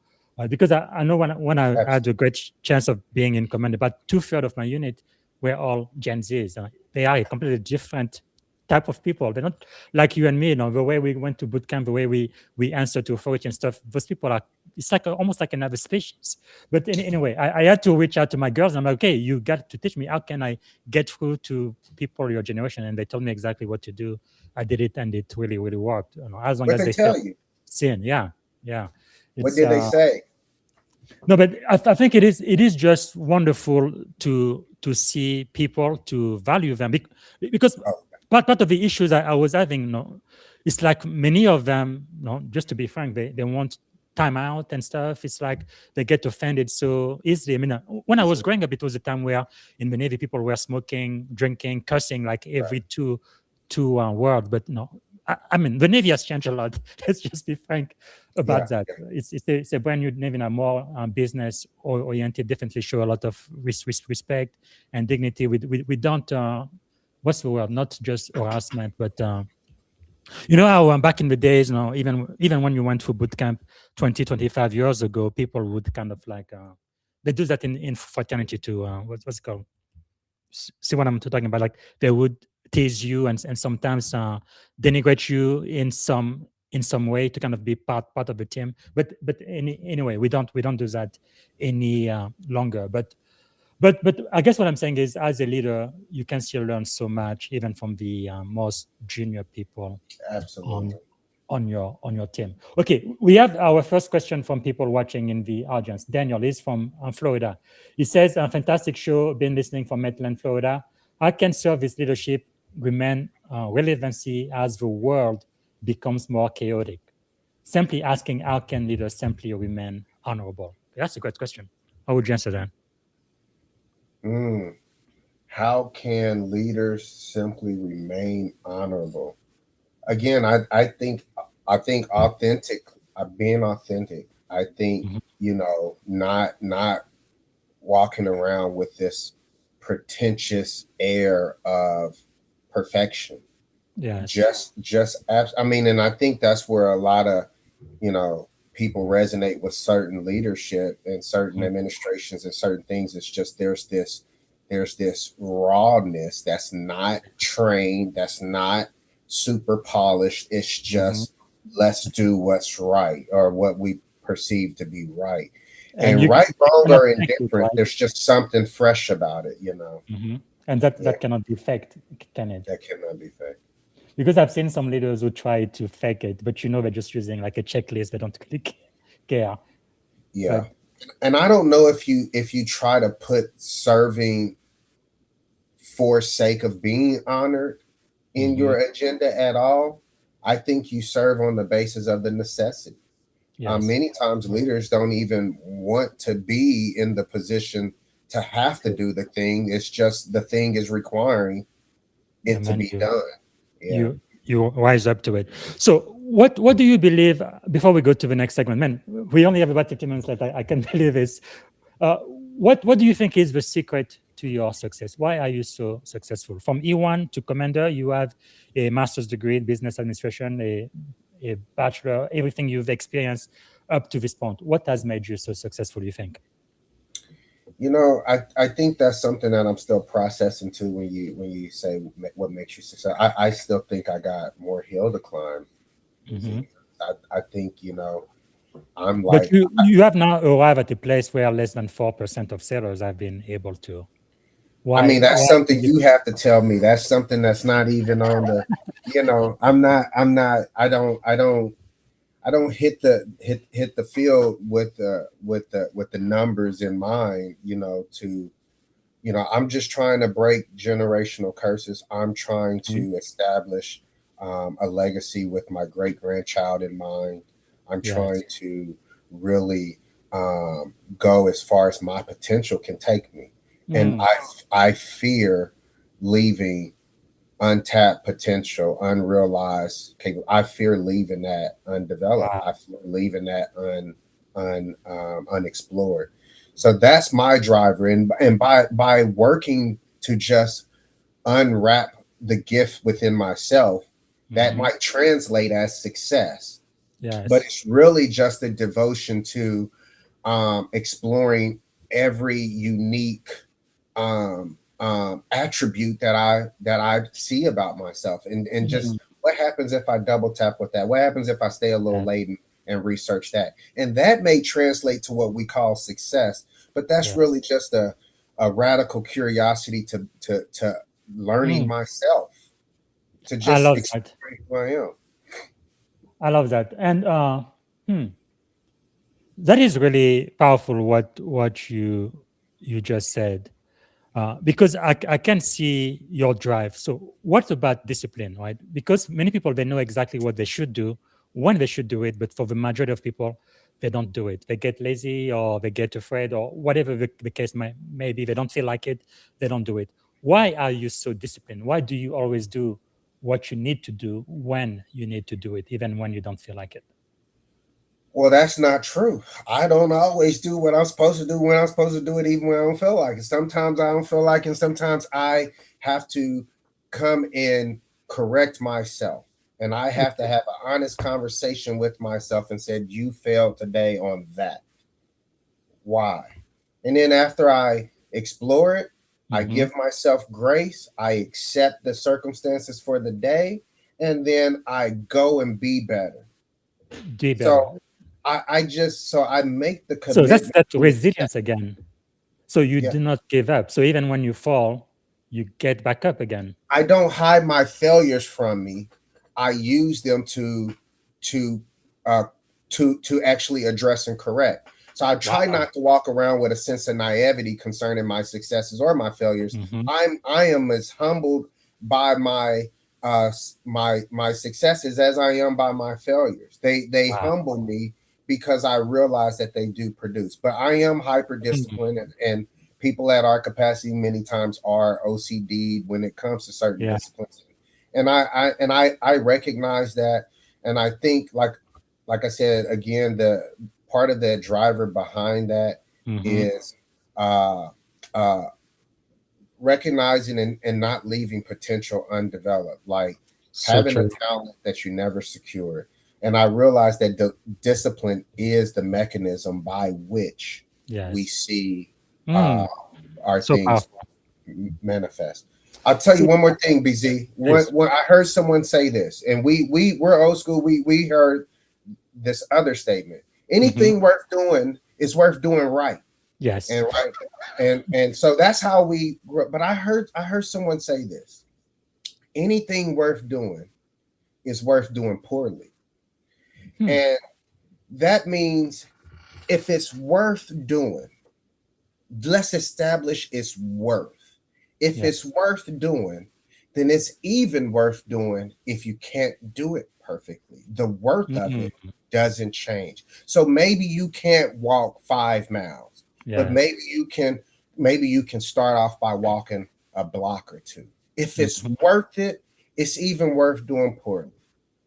Because I know when I had a absolutely. great chance of being in command, about 2/3 of my unit were all Gen Zs. They are a completely different type of people. They're not like you and me. You know, the way we went to boot camp, the way we answer to authority and stuff. Those people are. It's like almost like another species. But anyway, I had to reach out to my girls. And I'm like, okay, you got to teach me how can I get through to people your generation, and they told me exactly what to do. I did it, and it really, really worked. You know, as long What as they they felt tell you? seen. Yeah, yeah. What It's did they say? no, but I think it is just wonderful to see people, to value them, because Oh, part of the issues I was having, it's like many of them, just to be frank, they want time out and stuff. It's like they get offended so easily. I mean, when I was easily. growing up, it was a time where in the Navy people were smoking, drinking, cursing like every Right. two words. But I mean, the Navy has changed a lot. Let's just be frank about Yeah. that. It's a brand new Navy now, more business oriented. Definitely show a lot of respect and dignity. We don't. What's the word? Not just harassment, but you know how back in the days, even when you went for boot camp 25 years ago, people would kind of like they do that in fraternity too. What's it called? See what I'm talking about? Like they would tease you and sometimes denigrate you in some way to kind of be part of the team. But anyway, we don't do that any longer. But I guess what I'm saying is, as a leader, you can still learn so much, even from the most junior people on Absolutely. on your team. Okay, we have our first question from people watching in the audience. Daniel is from Florida. He says, "A fantastic show. Been listening from Maitland, Florida. How can service leadership remain relevancy as the world becomes more chaotic? Simply asking, how can leaders simply remain honorable?" That's a great question. How would you answer that? Mm. How can leaders simply remain honorable? Again, I think authentic, being authentic. I think Mhm. not walking around with this pretentious air of perfection. Yes. I mean, and I think that's where a lot of people resonate with certain leadership and certain Mhm. administrations and certain things. It's just there's this rawness that's not trained, that's not super polished. It's Mhm. just let's do what's right or what we perceive to be right. And And you right, wrong, cannot or fake it, indifferent, right? there's just something fresh about it, you know. And that Yeah, that cannot be faked, can it? that cannot be fake. Because I've seen some leaders who try to fake it, but they're just using like a checklist. They don't really care. Yeah. But And I don't know if you try to put serving for sake of being honored in mhm, your agenda at all. I think you serve on the basis of the necessity. yes, Many times leaders don't even want to be in the position to have to true. do the thing. It's just the thing is requiring Yeah, it to man, be done. Yeah. you rise up to it. So what do you believe before we go to the next segment? Man, we only have about 50 minutes left. I can't believe this. What do you think is the secret to your success? Why are you so successful? From E1 to commander, you have a master's degree in business administration, a bachelor, everything you've experienced up to this point. What has made you so successful, you think? I think that's something that I'm still processing too. When you say what makes you successful, I still think I got more hill to climb. Mm-hmm. I think I'm But like, you have now arrived at a place where less than 4% of sellers have been able to. I Why? mean, that's Why something is it? you have to tell me. That's something that's not even on the, I'm not, I don't hit the field with the numbers in mind, I'm just trying to break generational curses. I'm trying Mhm. to establish a legacy with my great grandchild in mind. I'm trying Yes. to really go as far as my potential can take me, and Mm, I fear leaving untapped potential, unrealized capable. I fear leaving that undeveloped. wow. I fear leaving that unexplored. So that's my driver, and by working to just unwrap the gift within myself, that Mhm. might translate as success. But Yes. it's really just a devotion to exploring every unique attribute that I see about myself, and just Mm, what happens if I double tap with that? What happens if I stay a little yes. late and research that? And that may translate to what we call success, but that's really Yes. just a radical curiosity to learning Mm, myself, to I just love that. exploring who I am. I love that. And hmm, that is really powerful. What you just said. Because I can see your drive. So what about discipline, right? Because many people, they know exactly what they should do, when they should do it, but for the majority of people, they don't do it. They get lazy or they get afraid or whatever the case may be. They don't feel like it. They don't do it. Why are you so disciplined? Why do you always do what you need to do when you need to do it, even when you don't feel like it? Well, that's not true. I don't always do what I'm supposed to do when I'm supposed to do it, even when I don't feel like it. Sometimes I don't feel like it, and sometimes I have to come and correct myself. And I have to Okay. have an honest conversation with myself and said, you failed today on that. Why? And then after I explore it, I Hmm. give myself grace. I accept the circumstances for the day, and then I go and be better. Do better. So I make the So that's commitment that to accept. resilience again. So you Yeah, do not give up. So even when you fall, you get back up again. I don't hide my failures from me. I use them to uh to actually address and correct. So I try Wow. not to walk around with a sense of naivety concerning my successes or my failures. Hmm. I am as humbled by my successes as I am by my failures. They Wow. humble me because I realize that they do produce. But I am hyper Mhm. disciplined, and people at our capacity many times are OCD when it comes to certain Yeah. disciplines. And I recognize that, and I think like I said again, the part of the driver behind that Hmm. is uh uh recognizing and not leaving potential undeveloped, like So having a true. talent that you never secured. And I realized that discipline is the mechanism by which we Yes. see uh, Mm. our So things powerful. manifest. I'll tell you So one more thing, BZ. When, yes. when I heard someone say this, and we're old school, we heard this other statement: Hmm. anything worth doing is worth doing right, Yes. and right, and so that's how we. But I heard someone say this: anything worth doing is worth doing poorly, Hmm. and that means if it's worth doing, let's establish its worth. If it's Yes. worth doing, then it's even worth doing if you can't do it perfectly. The worth of Mm. it doesn't change. So maybe you can't walk 5 miles, but Yes. maybe you can start off by walking a block or two. If it's Hmm. worth it, it's even worth doing poorly.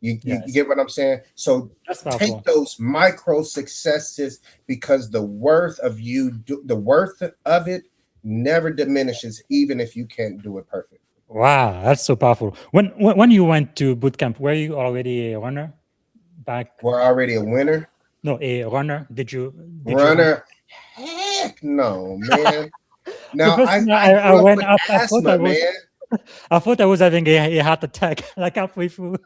You Yes. get what I'm saying? So That's take powerful. those micro successes, because the worth of it never diminishes, even if you can't do it perfect. Wow, that's so powerful. When you went to boot camp, were you already a runner back? We're already a winner. No, a runner. Did you run? Runner? Heck no, man. The Now first I, time I I grew up went with up, asthma, man. I thought I was having a heart attack like halfway through.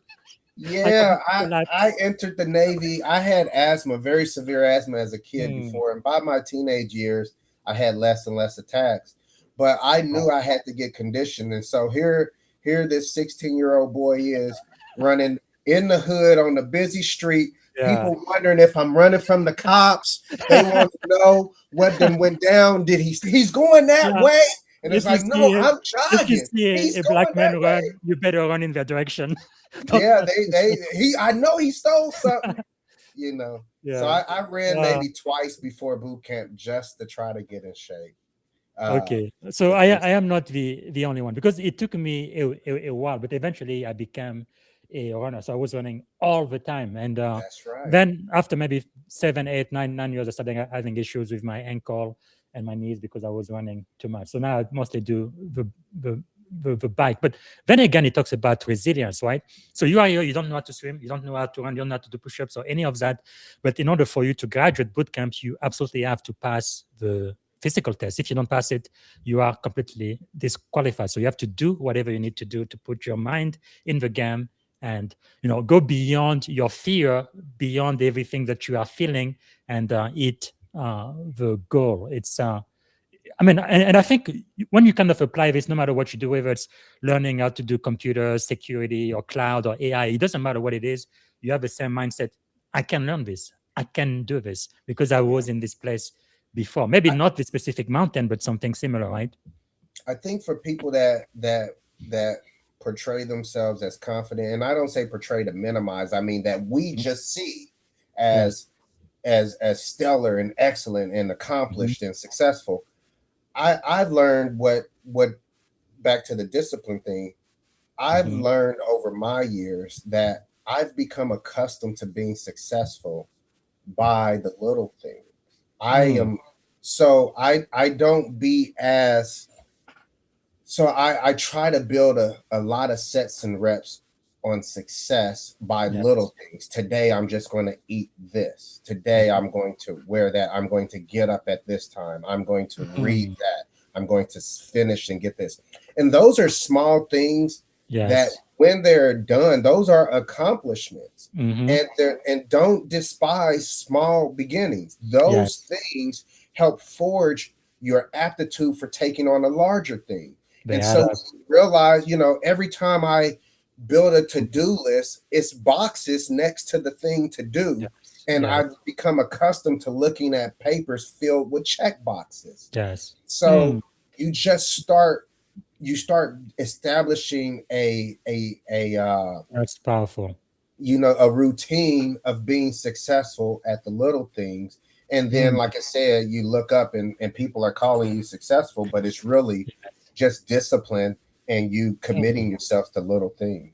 Yeah, I I entered the Navy. I had asthma, very severe asthma as a kid Hmm. before. And by my teenage years, I had less and less attacks. But I knew I had to get conditioned. And so here this 16-year-old boy is running in the hood on the busy street. Yeah. People wondering if I'm running from the cops. They want to know what then went down. Did he's going that Yeah. way? And it's If you like, no, see I'm if you jogging. see He's a going black man that way. run, you better run in their direction. Don't Yeah, trust I know he stole something, you know. So Yeah. I ran maybe twice before boot camp just to try to get in shape. Okay. So I am not the only one because it took me a while, but eventually I became a runner. So I was running all the time. And That's right. then after maybe 7, 8, 9 years, I started having issues with my ankle and my knees because I was running too much. So now I mostly do the bike. But then again, it talks about resilience, right? So you are here, you don't know how to swim, you don't know how to run, you don't know how to do push-ups or any of that. But in order for you to graduate boot camp, you absolutely have to pass the physical test. If you don't pass it, you are completely disqualified. So you have to do whatever you need to do to put your mind in the game and go beyond your fear, beyond everything that you are feeling, and hit the goal. It's and I think when you kind of apply this, no matter what you do, whether it's learning how to do computer security or cloud or AI, it doesn't matter what it is. You have the same mindset. I can learn this. I can do this because I was in this place before. Maybe not the specific mountain, but something similar, right? I think for people that portray themselves as confident, and I don't say portray to minimize, I mean that we just see as stellar and excellent and accomplished and successful. I've learned what back to the discipline thing. I've learned over my years that I've become accustomed to being successful by the little things. I don't be as so I try to build a lot of sets and reps on success by little things. Today I'm just going to eat this. Today I'm going to wear that. I'm going to get up at this time. I'm going to read that. I'm going to finish and get this. And those are small things that when they're done, those are accomplishments. And don't despise small beginnings. Those things help forge your aptitude for taking on a larger thing. And so realize, every time I build a to-do list, it's boxes next to the thing to do. And I've become accustomed to looking at papers filled with check boxes. So you just start establishing a that's powerful. A routine of being successful at the little things. And then, like I said, you look up and people are calling you successful, but it's really just discipline and you committing yourself to little things.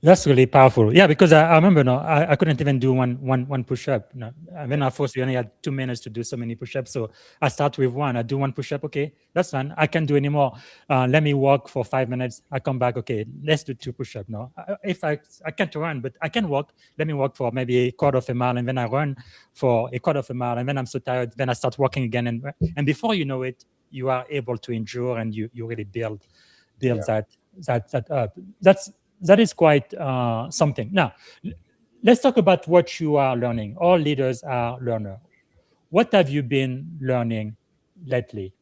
That's really powerful. Yeah, because I remember I couldn't even do one push-up. When I first, we only had 2 minutes to do so many push-ups. So I start with one. I do one push-up. Okay, that's fine. I can't do anymore. Let me walk for 5 minutes. I come back. Okay, let's do 2 push-ups now. If I can't run, but I can walk. Let me walk for maybe a quarter of a mile, and then I run for a quarter of a mile, and then I'm so tired. Then I start walking again, and before you know it, you are able to endure, and you really build that up. That is quite something. Now, let's talk about what you are learning. All leaders are learners. What have you been learning lately?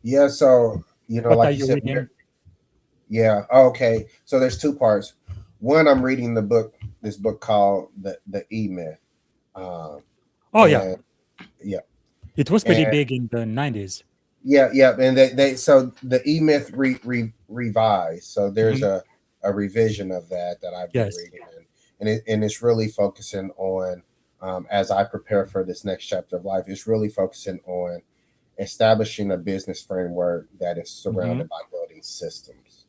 Yeah, so What like are you you said, reading? yeah. Okay, so there's 2 parts. One, I'm reading this book called the E Myth. Yeah, it was pretty and big in the 90s. yeah, and they so the E Myth revised. So there's a revision of that I've been reading, and it's really focusing on as I prepare for this next chapter of life. It's really focusing on establishing a business framework that is surrounded by building systems,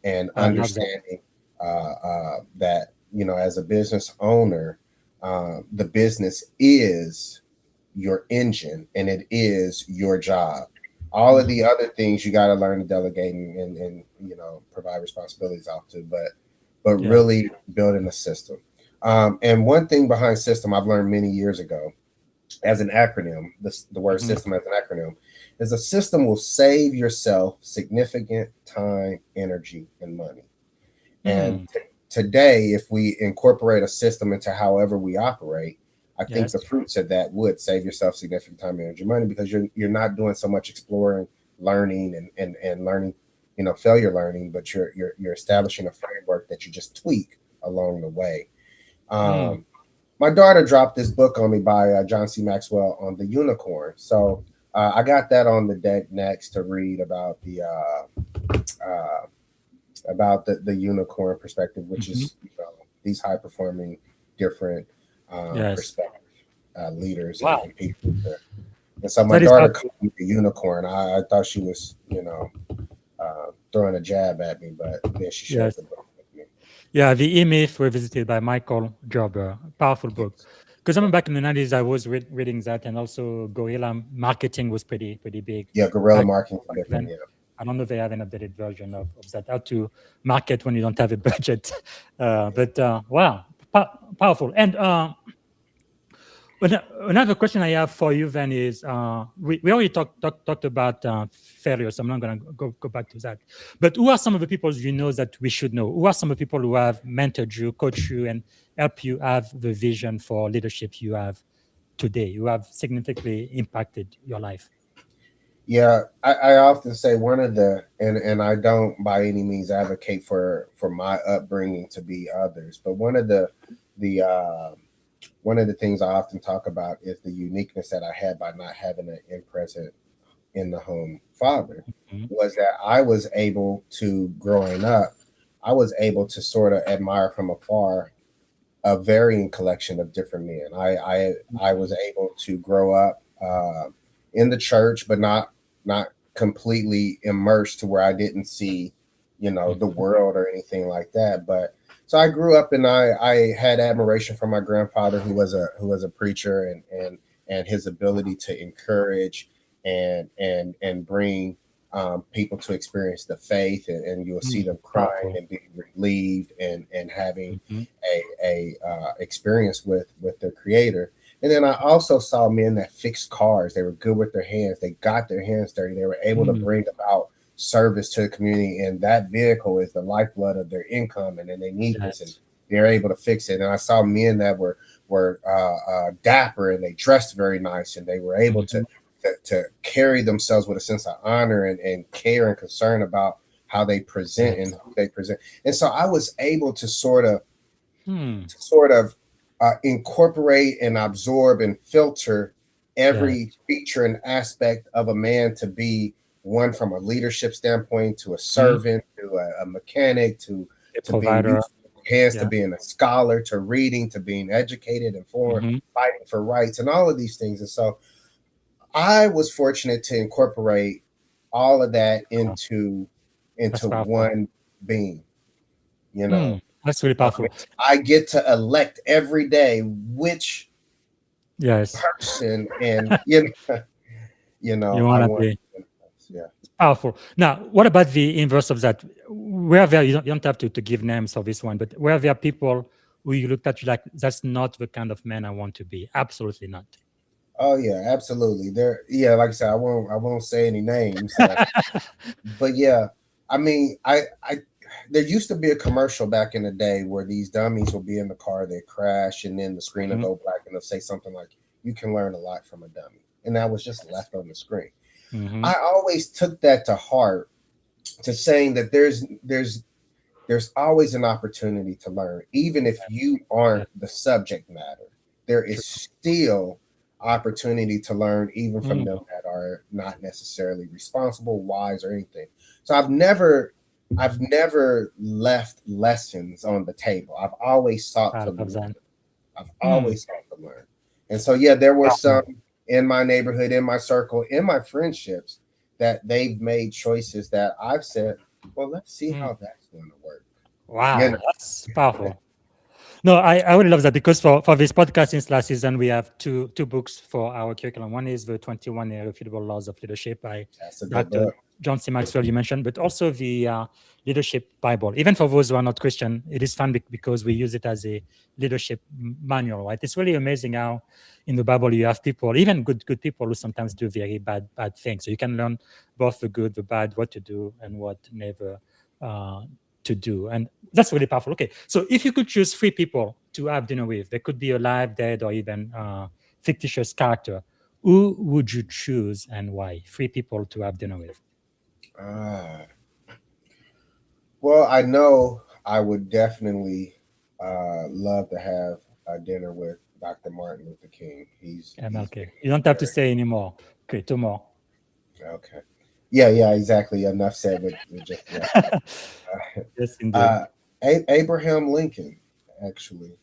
and understanding that as a business owner, the business is your engine and it is your job. All of the other things you got to learn to delegate and provide responsibilities off to, but Yeah. really building a system. And one thing behind system I've learned many years ago as an acronym, the word system as an acronym, is a system will save yourself significant time, energy, and money. And today, if we incorporate a system into however we operate, I think Yes. the fruits of that would save yourself significant time, energy, money, because you're not doing so much exploring, learning, and learning, failure learning, but you're establishing a framework that you just tweak along the way. My daughter dropped this book on me by John C. Maxwell on the unicorn, so I got that on the deck next to read about the unicorn perspective, which is these high performing different Yes. perspective leaders Wow. and people. And so my That is daughter powerful. called me the unicorn. I thought she was, throwing a jab at me, but then she shared Yes. the book with me. Yeah, the E-Myth revisited by Michael Gerber. Powerful book. Because I remember back in the 90s, I was reading that, and also guerrilla marketing was pretty big. Yeah, guerrilla Back marketing is back different. then. Yeah. I don't know if they have an updated version of that, how to market when you don't have a budget. But wow, powerful. And another question I have for you then is, we already talked about failure, so I'm not going to go back to that. But who are some of the people you know that we should know? Who are some of the people who have mentored you, coached you, and helped you have the vision for leadership you have today, who have significantly impacted your life? Yeah, I often say one of and I don't by any means advocate for my upbringing to be others, but one of the things I often talk about is the uniqueness that I had by not having an in-present in the home father, was that I was able to, growing up, I was able to sort of admire from afar a varying collection of different men. I was able to grow up in the church, but not completely immersed to where I didn't see, the world or anything like that. But so I grew up and I had admiration for my grandfather, who was a preacher, and his ability to encourage and bring people to experience the faith, and you'll see them crying and being relieved and having a experience with their creator. And then I also saw men that fixed cars. They were good with their hands. They got their hands dirty. They were able to bring about service to the community, and that vehicle is the lifeblood of their income. And then they need this, and they're able to fix it. And I saw men that were dapper, and they dressed very nice, and they were able to carry themselves with a sense of honor and care and concern about how they present and who they present. And so I was able to sort of incorporate and absorb and filter every feature and aspect of a man, to be one from a leadership standpoint, to a servant, to a mechanic, to being hands, to being a scholar, to reading, to being educated, informed, fighting for rights, and all of these things. And so I was fortunate to incorporate all of that into one being, That's really powerful. I get to elect every day which person, and you want to be. Yeah. Powerful. Now, what about the inverse of that? Where there, you don't have to give names for this one, but where there are people who you looked at, you like, that's not the kind of man I want to be. Absolutely not. Oh yeah, absolutely. Like I said, I won't say any names, but yeah, I mean, there used to be a commercial back in the day where these dummies will be in the car, they crash, and then the screen will go black, and they'll say something like, "You can learn a lot from a dummy," and that was just left on the screen. I always took that to heart, to saying that there's always an opportunity to learn, even if you aren't the subject matter. There is still opportunity to learn, even from them that are not necessarily responsible, wise, or anything. So I've never left lessons on the table. I've always sought to learn. I've always sought to learn. And so there were some in my neighborhood, in my circle, in my friendships, that they've made choices that I've said, well, let's see how that's going to work. Wow, that's powerful. No, I would love that because for this podcast since last season, we have two books for our curriculum. One is the 21 Irrefutable Laws of Leadership by That's a good Dr. book. John C. Maxwell, you mentioned, but also the Leadership Bible. Even for those who are not Christian, it is fun because we use it as a leadership manual, right? It's really amazing how in the Bible you have people, even good people, who sometimes do very bad things. So you can learn both the good, the bad, what to do, and what never to do. And that's really powerful. Okay, so if you could choose three people to have dinner with, they could be alive, dead, or even fictitious character, who would you choose and why? Three people to have dinner with. Ah, well, I know I would definitely love to have a dinner with Dr. Martin Luther King. He's MLK. been You don't have to very say anymore. Okay, two more. okay. Yeah, exactly. Enough said with just yeah. Yes, indeed. Uh, Abraham Lincoln, actually,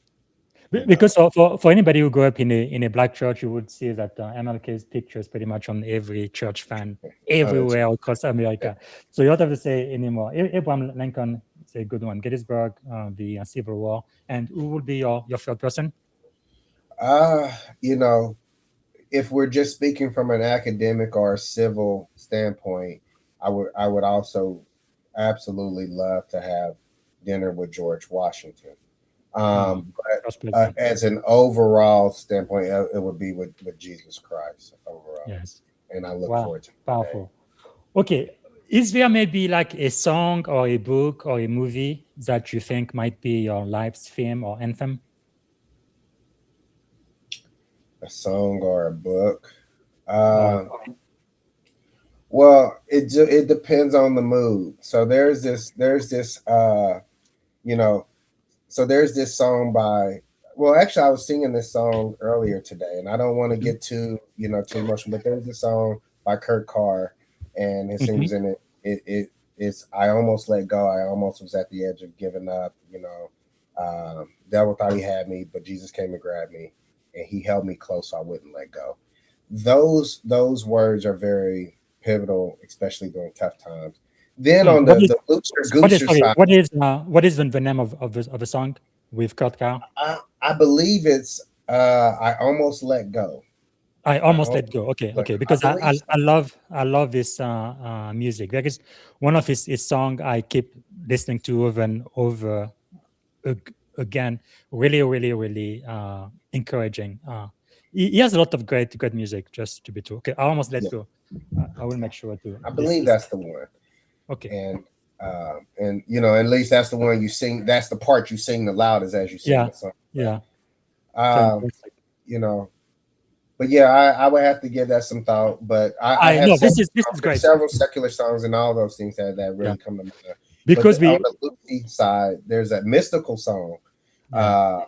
you Because know. for anybody who grew up in a black church, you would see that MLK's picture is pretty much on every church fan Oh, that's everywhere across America. So you don't have to say anymore. Abraham Lincoln is a good one. Gettysburg, the Civil War, and who would be your third person? you know, if we're just speaking from an academic or a civil standpoint, I would also absolutely love to have dinner with George Washington. First But president. as an overall standpoint, it would be with Jesus Christ overall, Yes. and I look Wow. forward to that day. Powerful. Okay. Is there maybe like a song or a book or a movie that you think might be your life's theme or anthem? A song or a book. Or Uh, well, it depends on the mood. So there's this you know so there's this song by, well, actually I was singing this song earlier today, and I don't want to Mhm, get too emotional, but there's this song by Kurt Carr, and his mhm. singers in it's I almost let go, I almost was at the edge of giving up, devil thought he had me, but Jesus came and grabbed me, and he held me close so I wouldn't let go. Those words are very pivotal, especially during tough times. Then on What is the looser what is gooser sorry? side, What is the name of the song with Kurt Carr? I believe it's I almost let go. I I almost almost let go. Okay, let okay, go. I because believe so. I love this music. There is one of his song I keep listening to over and over again. Really, really, really encouraging. He has a lot of great music. Just to be true. Okay, I almost let Yeah, go. I will make sure to I believe listen. that's the one. Okay. And at least that's the one you sing. That's the part you sing the loudest as you sing Yeah. the song. But Yeah. um, Fantastic. you know, but yeah, I would have to give that some thought. But I I have know several this is songs, there's great. several secular songs and all those things that Yeah, really come to mind. But because on we the Lucy side, there's a mystical song. yeah. Uh,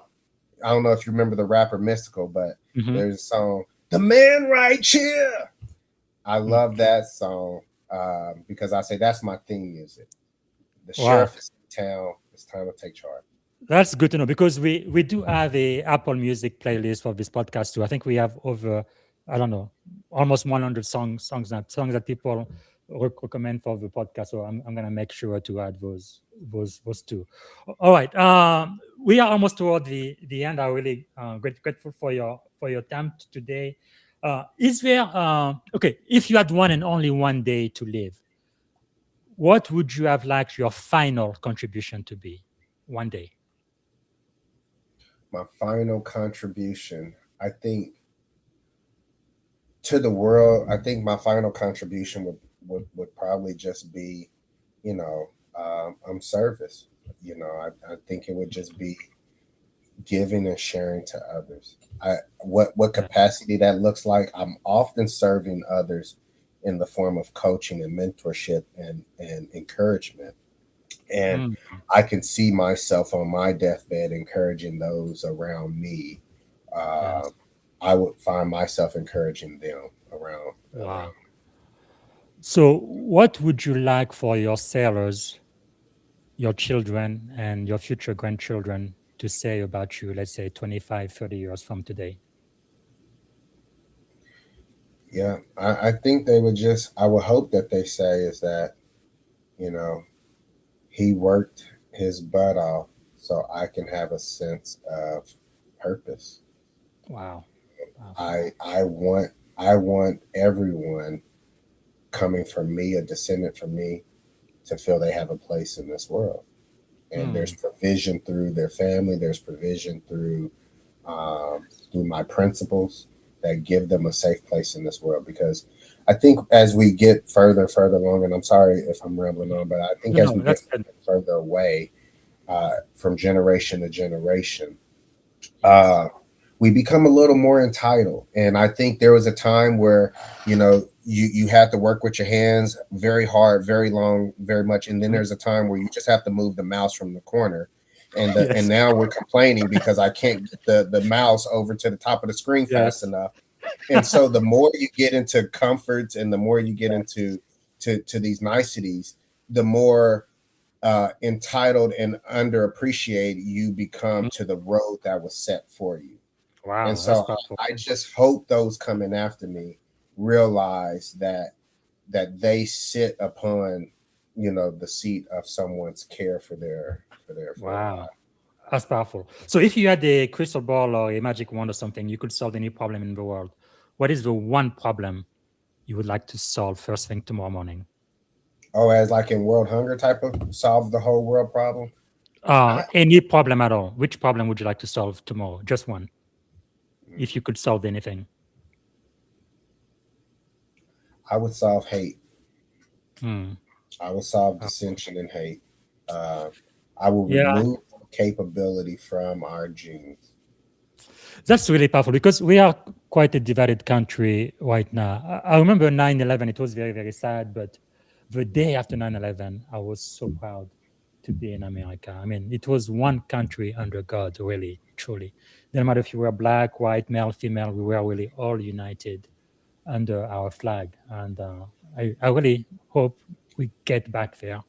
I don't know if you remember the rapper Mystical, but Mhm. there's a song, "The Man Right Here." I Mm. love that song because I say that's my theme music. The Wow. sheriff is in town. It's time to take charge. That's good to know because we do have a Apple Music playlist for this podcast too. I think we have over, I don't know, almost 100 songs that people recommend for the podcast. So I'm gonna make sure to add those two. All right. We are almost toward the end. I'm really grateful for your time today. Is there okay? If you had one and only one day to live, what would you have liked your final contribution to be? One day. My final contribution, I think, to the world, I think my final contribution would probably just be, service. I think it would just be giving and sharing to others. What Yeah. capacity that looks like, I'm often serving others in the form of coaching and mentorship and encouragement. And Mm, I can see myself on my deathbed encouraging those around me. Uh, yes. I would find myself encouraging them around. Wow. So, what would you like for your sailors, your children, and your future grandchildren to say about you, let's say 25, 30 years from today? Yeah, I think they would just. I would hope that they say is that you know he worked his butt off so I can have a sense of purpose. Wow. I want everyone coming from me, a descendant from me, to feel they have a place in this world. And there's provision through their family. There's provision through my principles that give them a safe place in this world. Because I think as we get further and further along, and I'm sorry if I'm rambling on, but I think as we get further away from generation to generation, we become a little more entitled. And I think there was a time where, you had to work with your hands very hard, very long, very much. And then there's a time where you just have to move the mouse from the corner. And now we're complaining because I can't get the mouse over to the top of the screen fast enough. And so the more you get into comforts and the more you get into to these niceties, the more entitled and underappreciated you become to the road that was set for you. Wow. And so I just hope those coming after me realize that they sit upon, the seat of someone's care for their wow. That's powerful. So if you had a crystal ball or a magic wand or something, you could solve any problem in the world. What is the one problem you would like to solve first thing tomorrow morning? Oh, as like in world hunger type of solve the whole world problem? Any problem at all. Which problem would you like to solve tomorrow? Just one. If you could solve anything. I would solve hate. I would solve dissension and hate. I will remove capability from our genes. That's really powerful because we are quite a divided country right now. I remember 9/11, it was very, very sad, but the day after 9/11, I was so proud to be in America. I mean, it was one country under God, really, truly. No matter if you were black, white, male, female, we were really all united under our flag. And I really hope we get back there.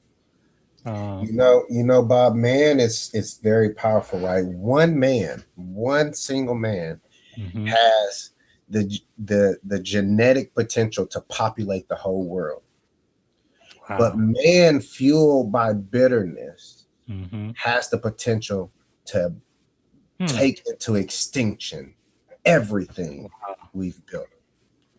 Bob, man, it's very powerful, right? One single man has the genetic potential to populate the whole world. Wow. But man, fueled by bitterness, has the potential to take into extinction everything we've built.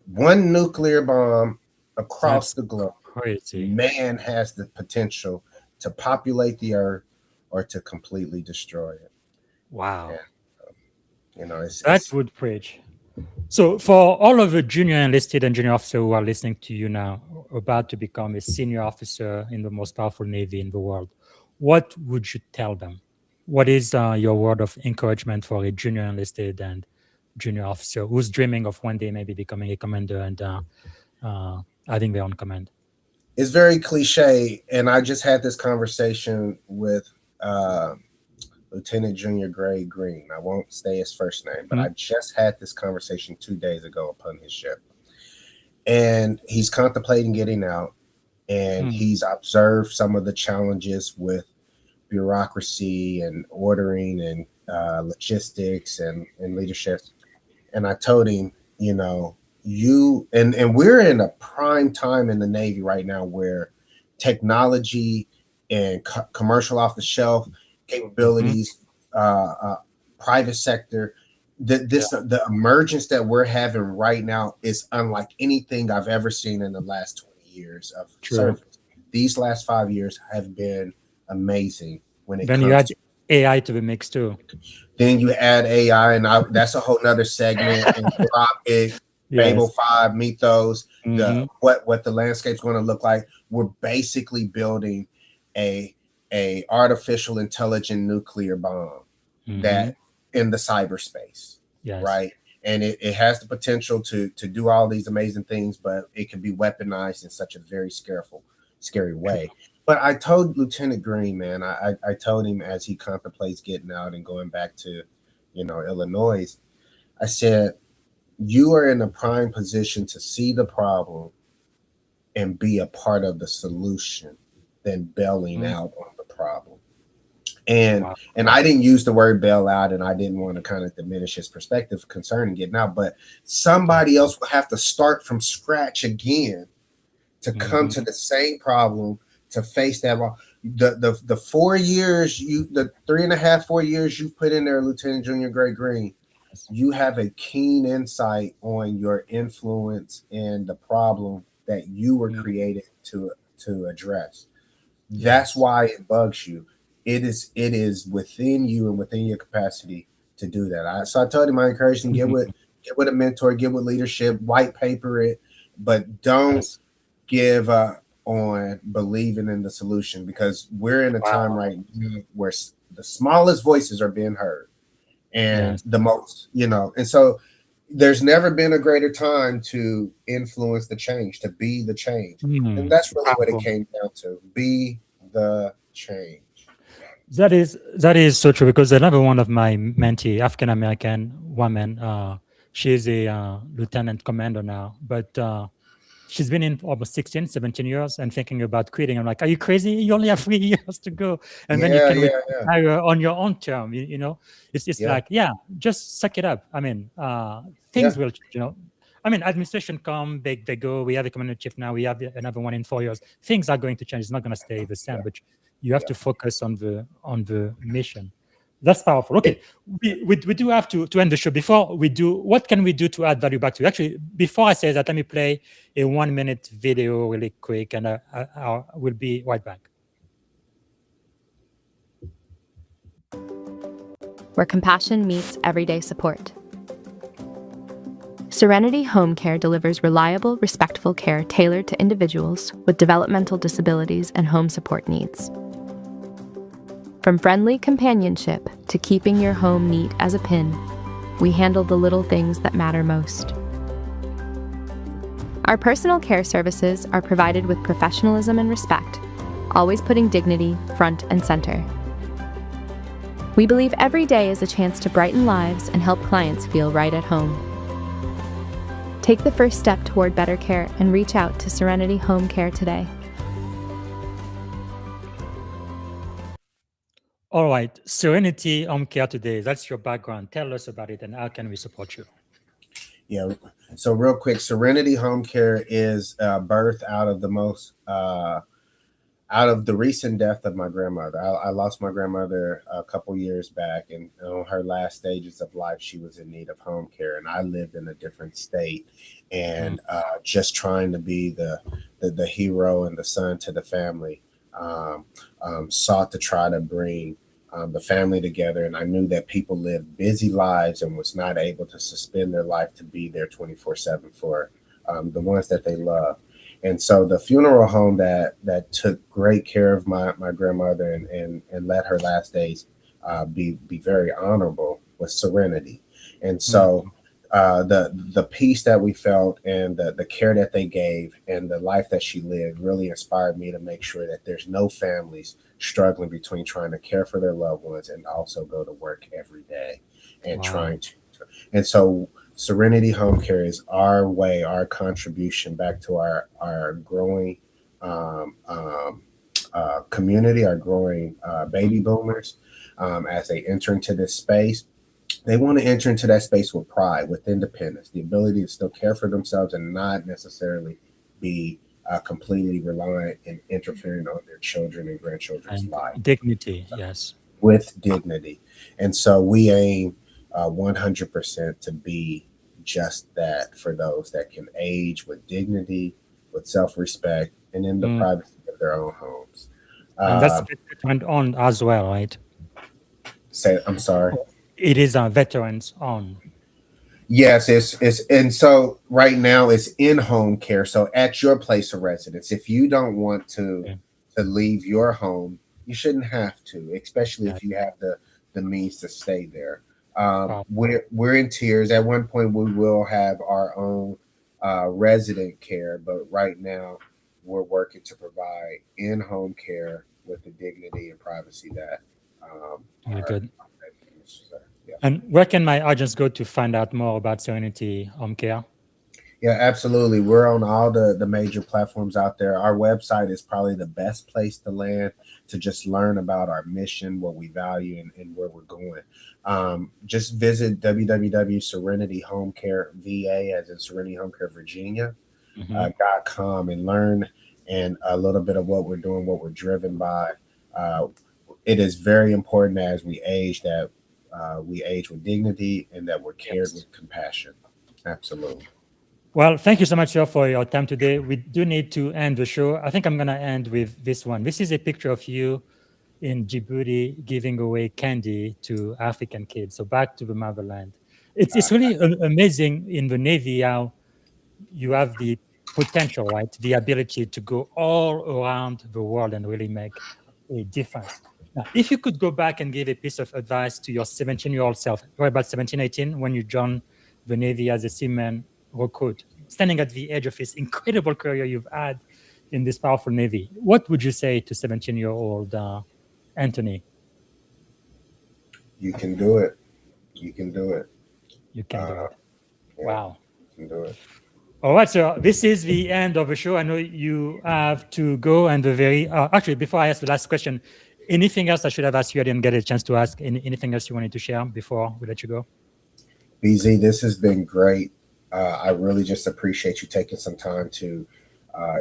One nuclear bomb across the globe. Crazy. Man has the potential to populate the earth or to completely destroy it. Wow. And, that would preach. So for all of the junior enlisted and junior officers who are listening to you now, about to become a senior officer in the most powerful Navy in the world, what would you tell them? What is your word of encouragement for a junior enlisted and junior officer who's dreaming of one day maybe becoming a commander and having their own command? It's very cliche, and I just had this conversation with Lieutenant Junior Gray Green. I won't say his first name, but I just had this conversation 2 days ago upon his ship. And he's contemplating getting out, and he's observed some of the challenges with bureaucracy and ordering and logistics and leadership. And I told him, and we're in a prime time in the Navy right now where technology and commercial off the shelf capabilities, private sector, the emergence that we're having right now is unlike anything I've ever seen in the last 20 years of service. These last 5 years have been amazing when it comes you add AI to the mix too. Then you add AI, and that's a whole nother segment. Anthropic, Babel 5, Mythos, what the landscape's going to look like. We're basically building a artificial intelligent nuclear bomb that in the cyberspace, right? And it has the potential to do all these amazing things, but it can be weaponized in such a very scary way. But I told Lieutenant Green, man, I told him as he contemplates getting out and going back to, Illinois, I said, you are in a prime position to see the problem and be a part of the solution than bailing out on the problem. And I didn't use the word bail out, and I didn't want to kind of diminish his perspective concerning getting out, but somebody else will have to start from scratch again to come to the same problem, to face that. the 4 years the 3.5, 4 years you put in there, Lieutenant Junior Gray Green, you have a keen insight on your influence and the problem that you were created to address. That's why it bugs you. It is within you and within your capacity to do that. So I told him, I encouraged him, get with a mentor, get with leadership, white paper it, but don't give up on believing in the solution, because we're in a time right now where the smallest voices are being heard and the most, and so there's never been a greater time to influence the change, to be the change. And that's really what it came down to. Be the change. That is so true, because another one of my mentee, African American woman, she's a lieutenant commander now, but she's been in almost 16, 17 years and thinking about quitting. I'm like, are you crazy? You only have 3 years to go. And then you can retire on your own term. It's like, just suck it up. I mean, things will, I mean, administration come, they go, we have a commander chief now, we have another one in 4 years. Things are going to change. It's not going to stay the same, but you have to focus on the mission. That's powerful. Okay, we do have to end the show. Before we do, what can we do to add value back to you? Actually, before I say that, let me play a 1-minute video really quick, and I will be right back. Where compassion meets everyday support. Serenity Home Care delivers reliable, respectful care tailored to individuals with developmental disabilities and home support needs. From friendly companionship to keeping your home neat as a pin, we handle the little things that matter most. Our personal care services are provided with professionalism and respect, always putting dignity front and center. We believe every day is a chance to brighten lives and help clients feel right at home. Take the first step toward better care and reach out to Serenity Home Care today. All right, Serenity Home Care today, that's your background. Tell us about it and how can we support you? Yeah, so real quick, Serenity Home Care is birthed out of the recent death of my grandmother. I lost my grandmother a couple years back, and on her last stages of life, she was in need of home care, and I lived in a different state, and just trying to be the hero and the son to the family. Sought to try to bring the family together. And I knew that people lived busy lives and was not able to suspend their life to be there 24/7 for the ones that they love. And so the funeral home that took great care of my grandmother and let her last days be very honorable was Serenity. And so the peace that we felt and the care that they gave and the life that she lived really inspired me to make sure that there's no families struggling between trying to care for their loved ones and also go to work every day and trying to. And so Serenity Home Care is our way, our contribution back to our growing community, our growing baby boomers as they enter into this space. They want to enter into that space with pride, with independence, the ability to still care for themselves and not necessarily be completely reliant and interfering on their children and grandchildren's lives. Dignity, yes. With dignity. And so we aim 100% to be just that for those that can age with dignity, with self-respect, and in the privacy of their own homes. And that's veterans on as well, right? I'm sorry. It is veterans on. Yes, it's and so right now it's in-home care. So at your place of residence, if you don't want to leave your home, you shouldn't have to, especially if you have the means to stay there. We're in tiers. At one point, we will have our own resident care, but right now we're working to provide in-home care with the dignity and privacy that. Good. And where can my audience go to find out more about Serenity Home Care? Yeah, absolutely. We're on all the major platforms out there. Our website is probably the best place to land to just learn about our mission, what we value, and where we're going. Just visit www.serenityhomecare.va, as in Serenity Home Care Virginia, .com, and learn and a little bit of what we're doing, what we're driven by. It is very important as we age that we age with dignity and that we're cared with compassion. Absolutely. Well, thank you so much, sir, for your time today. We do need to end the show. I think I'm going to end with this one. This is a picture of you in Djibouti giving away candy to African kids. So back to the motherland. It's really amazing in the Navy how you have the potential, right? The ability to go all around the world and really make a difference. Now, if you could go back and give a piece of advice to your 17-year-old self, or about 17, 18, when you joined the Navy as a Seaman Recruit, standing at the edge of this incredible career you've had in this powerful Navy, what would you say to 17-year-old Anthony? You can do it. You can do it. You can do it. Yeah, Wow. you can do it. All right, so this is the end of the show. I know you have to go, and the very actually, before I ask the last question, anything else I should have asked you? I didn't get a chance to ask. Anything else you wanted to share before we let you go? BZ, this has been great. I really just appreciate you taking some time to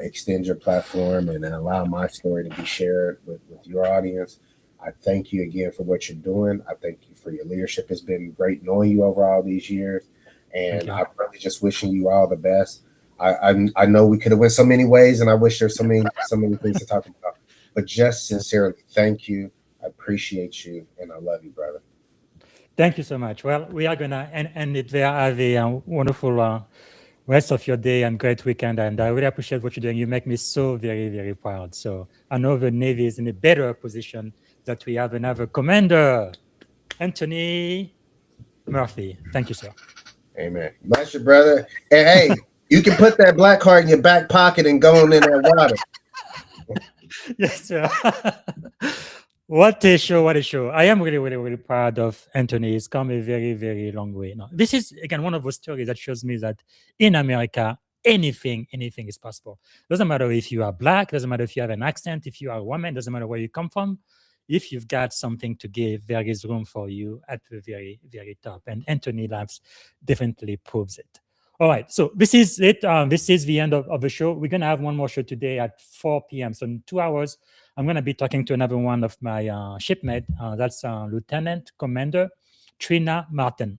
extend your platform and allow my story to be shared with your audience. I thank you again for what you're doing. I thank you for your leadership. It's been great knowing you over all these years. And I'm really just wishing you all the best. I know we could have went so many ways, and I wish there's so many things to talk about. But just sincerely, thank you. I appreciate you, and I love you, brother. Thank you so much. Well, we are gonna end it there. Have a wonderful rest of your day and great weekend. And I really appreciate what you're doing. You make me so very, very proud. So I know the Navy is in a better position that we have another commander, Anthony Murphy. Thank you, sir. Amen. Bless you, brother. And hey, you can put that black card in your back pocket and go on in that water. Yes, sir. What a show, what a show. I am really, really, really proud of Anthony. He's come a very, very long way. Now, this is, again, one of those stories that shows me that in America, anything is possible. Doesn't matter if you are black, doesn't matter if you have an accent, if you are a woman, doesn't matter where you come from. If you've got something to give, there is room for you at the very, very top. And Anthony Labs definitely proves it. All right, so this is it. This is the end of the show. We're going to have one more show today at 4 p.m. So in 2 hours, I'm going to be talking to another one of my shipmates. That's Lieutenant Commander Trina Martin.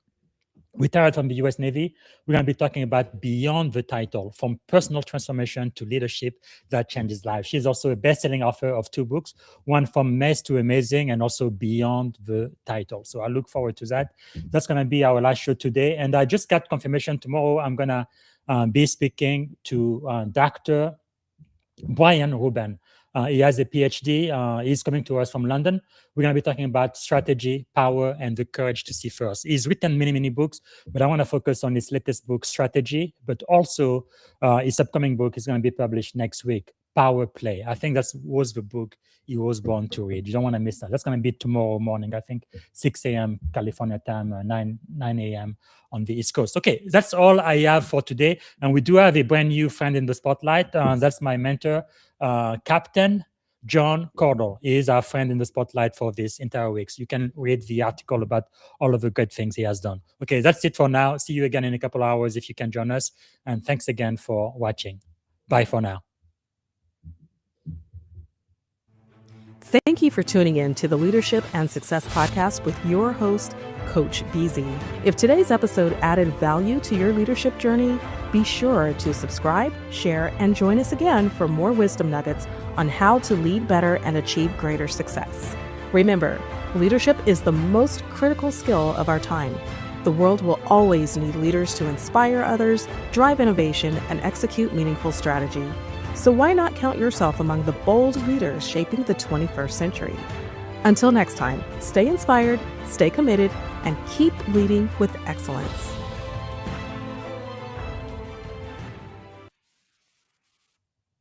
Retired from the U.S. Navy. We're going to be talking about beyond the title, from personal transformation to leadership that changes lives. She's also a best-selling author of 2 books, one From Mess to Amazing and also Beyond the Title. So I look forward to that. That's going to be our last show today. And I just got confirmation tomorrow. I'm going to be speaking to Dr. Brian Rubin. He has a PhD. He's coming to us from London. We're going to be talking about strategy, power, and the courage to see first. He's written many, many books, but I want to focus on his latest book, Strategy, but also his upcoming book is going to be published next week, Power Play. I think that was the book he was born to read. You don't want to miss that. That's going to be tomorrow morning, I think 6 a.m. California time, 9 a.m. on the East Coast. Okay, that's all I have for today. And we do have a brand new friend in the spotlight. That's my mentor, Captain John Cordell. He is our friend in the spotlight for this entire week. So you can read the article about all of the good things he has done. Okay, that's it for now. See you again in a couple of hours if you can join us. And thanks again for watching. Bye for now. Thank you for tuning in to the Leadership and Success Podcast with your host, Coach BZ. If today's episode added value to your leadership journey, be sure to subscribe, share, and join us again for more wisdom nuggets on how to lead better and achieve greater success. Remember, leadership is the most critical skill of our time. The world will always need leaders to inspire others, drive innovation, and execute meaningful strategy. So why not count yourself among the bold leaders shaping the 21st century? Until next time, stay inspired, stay committed, and keep leading with excellence.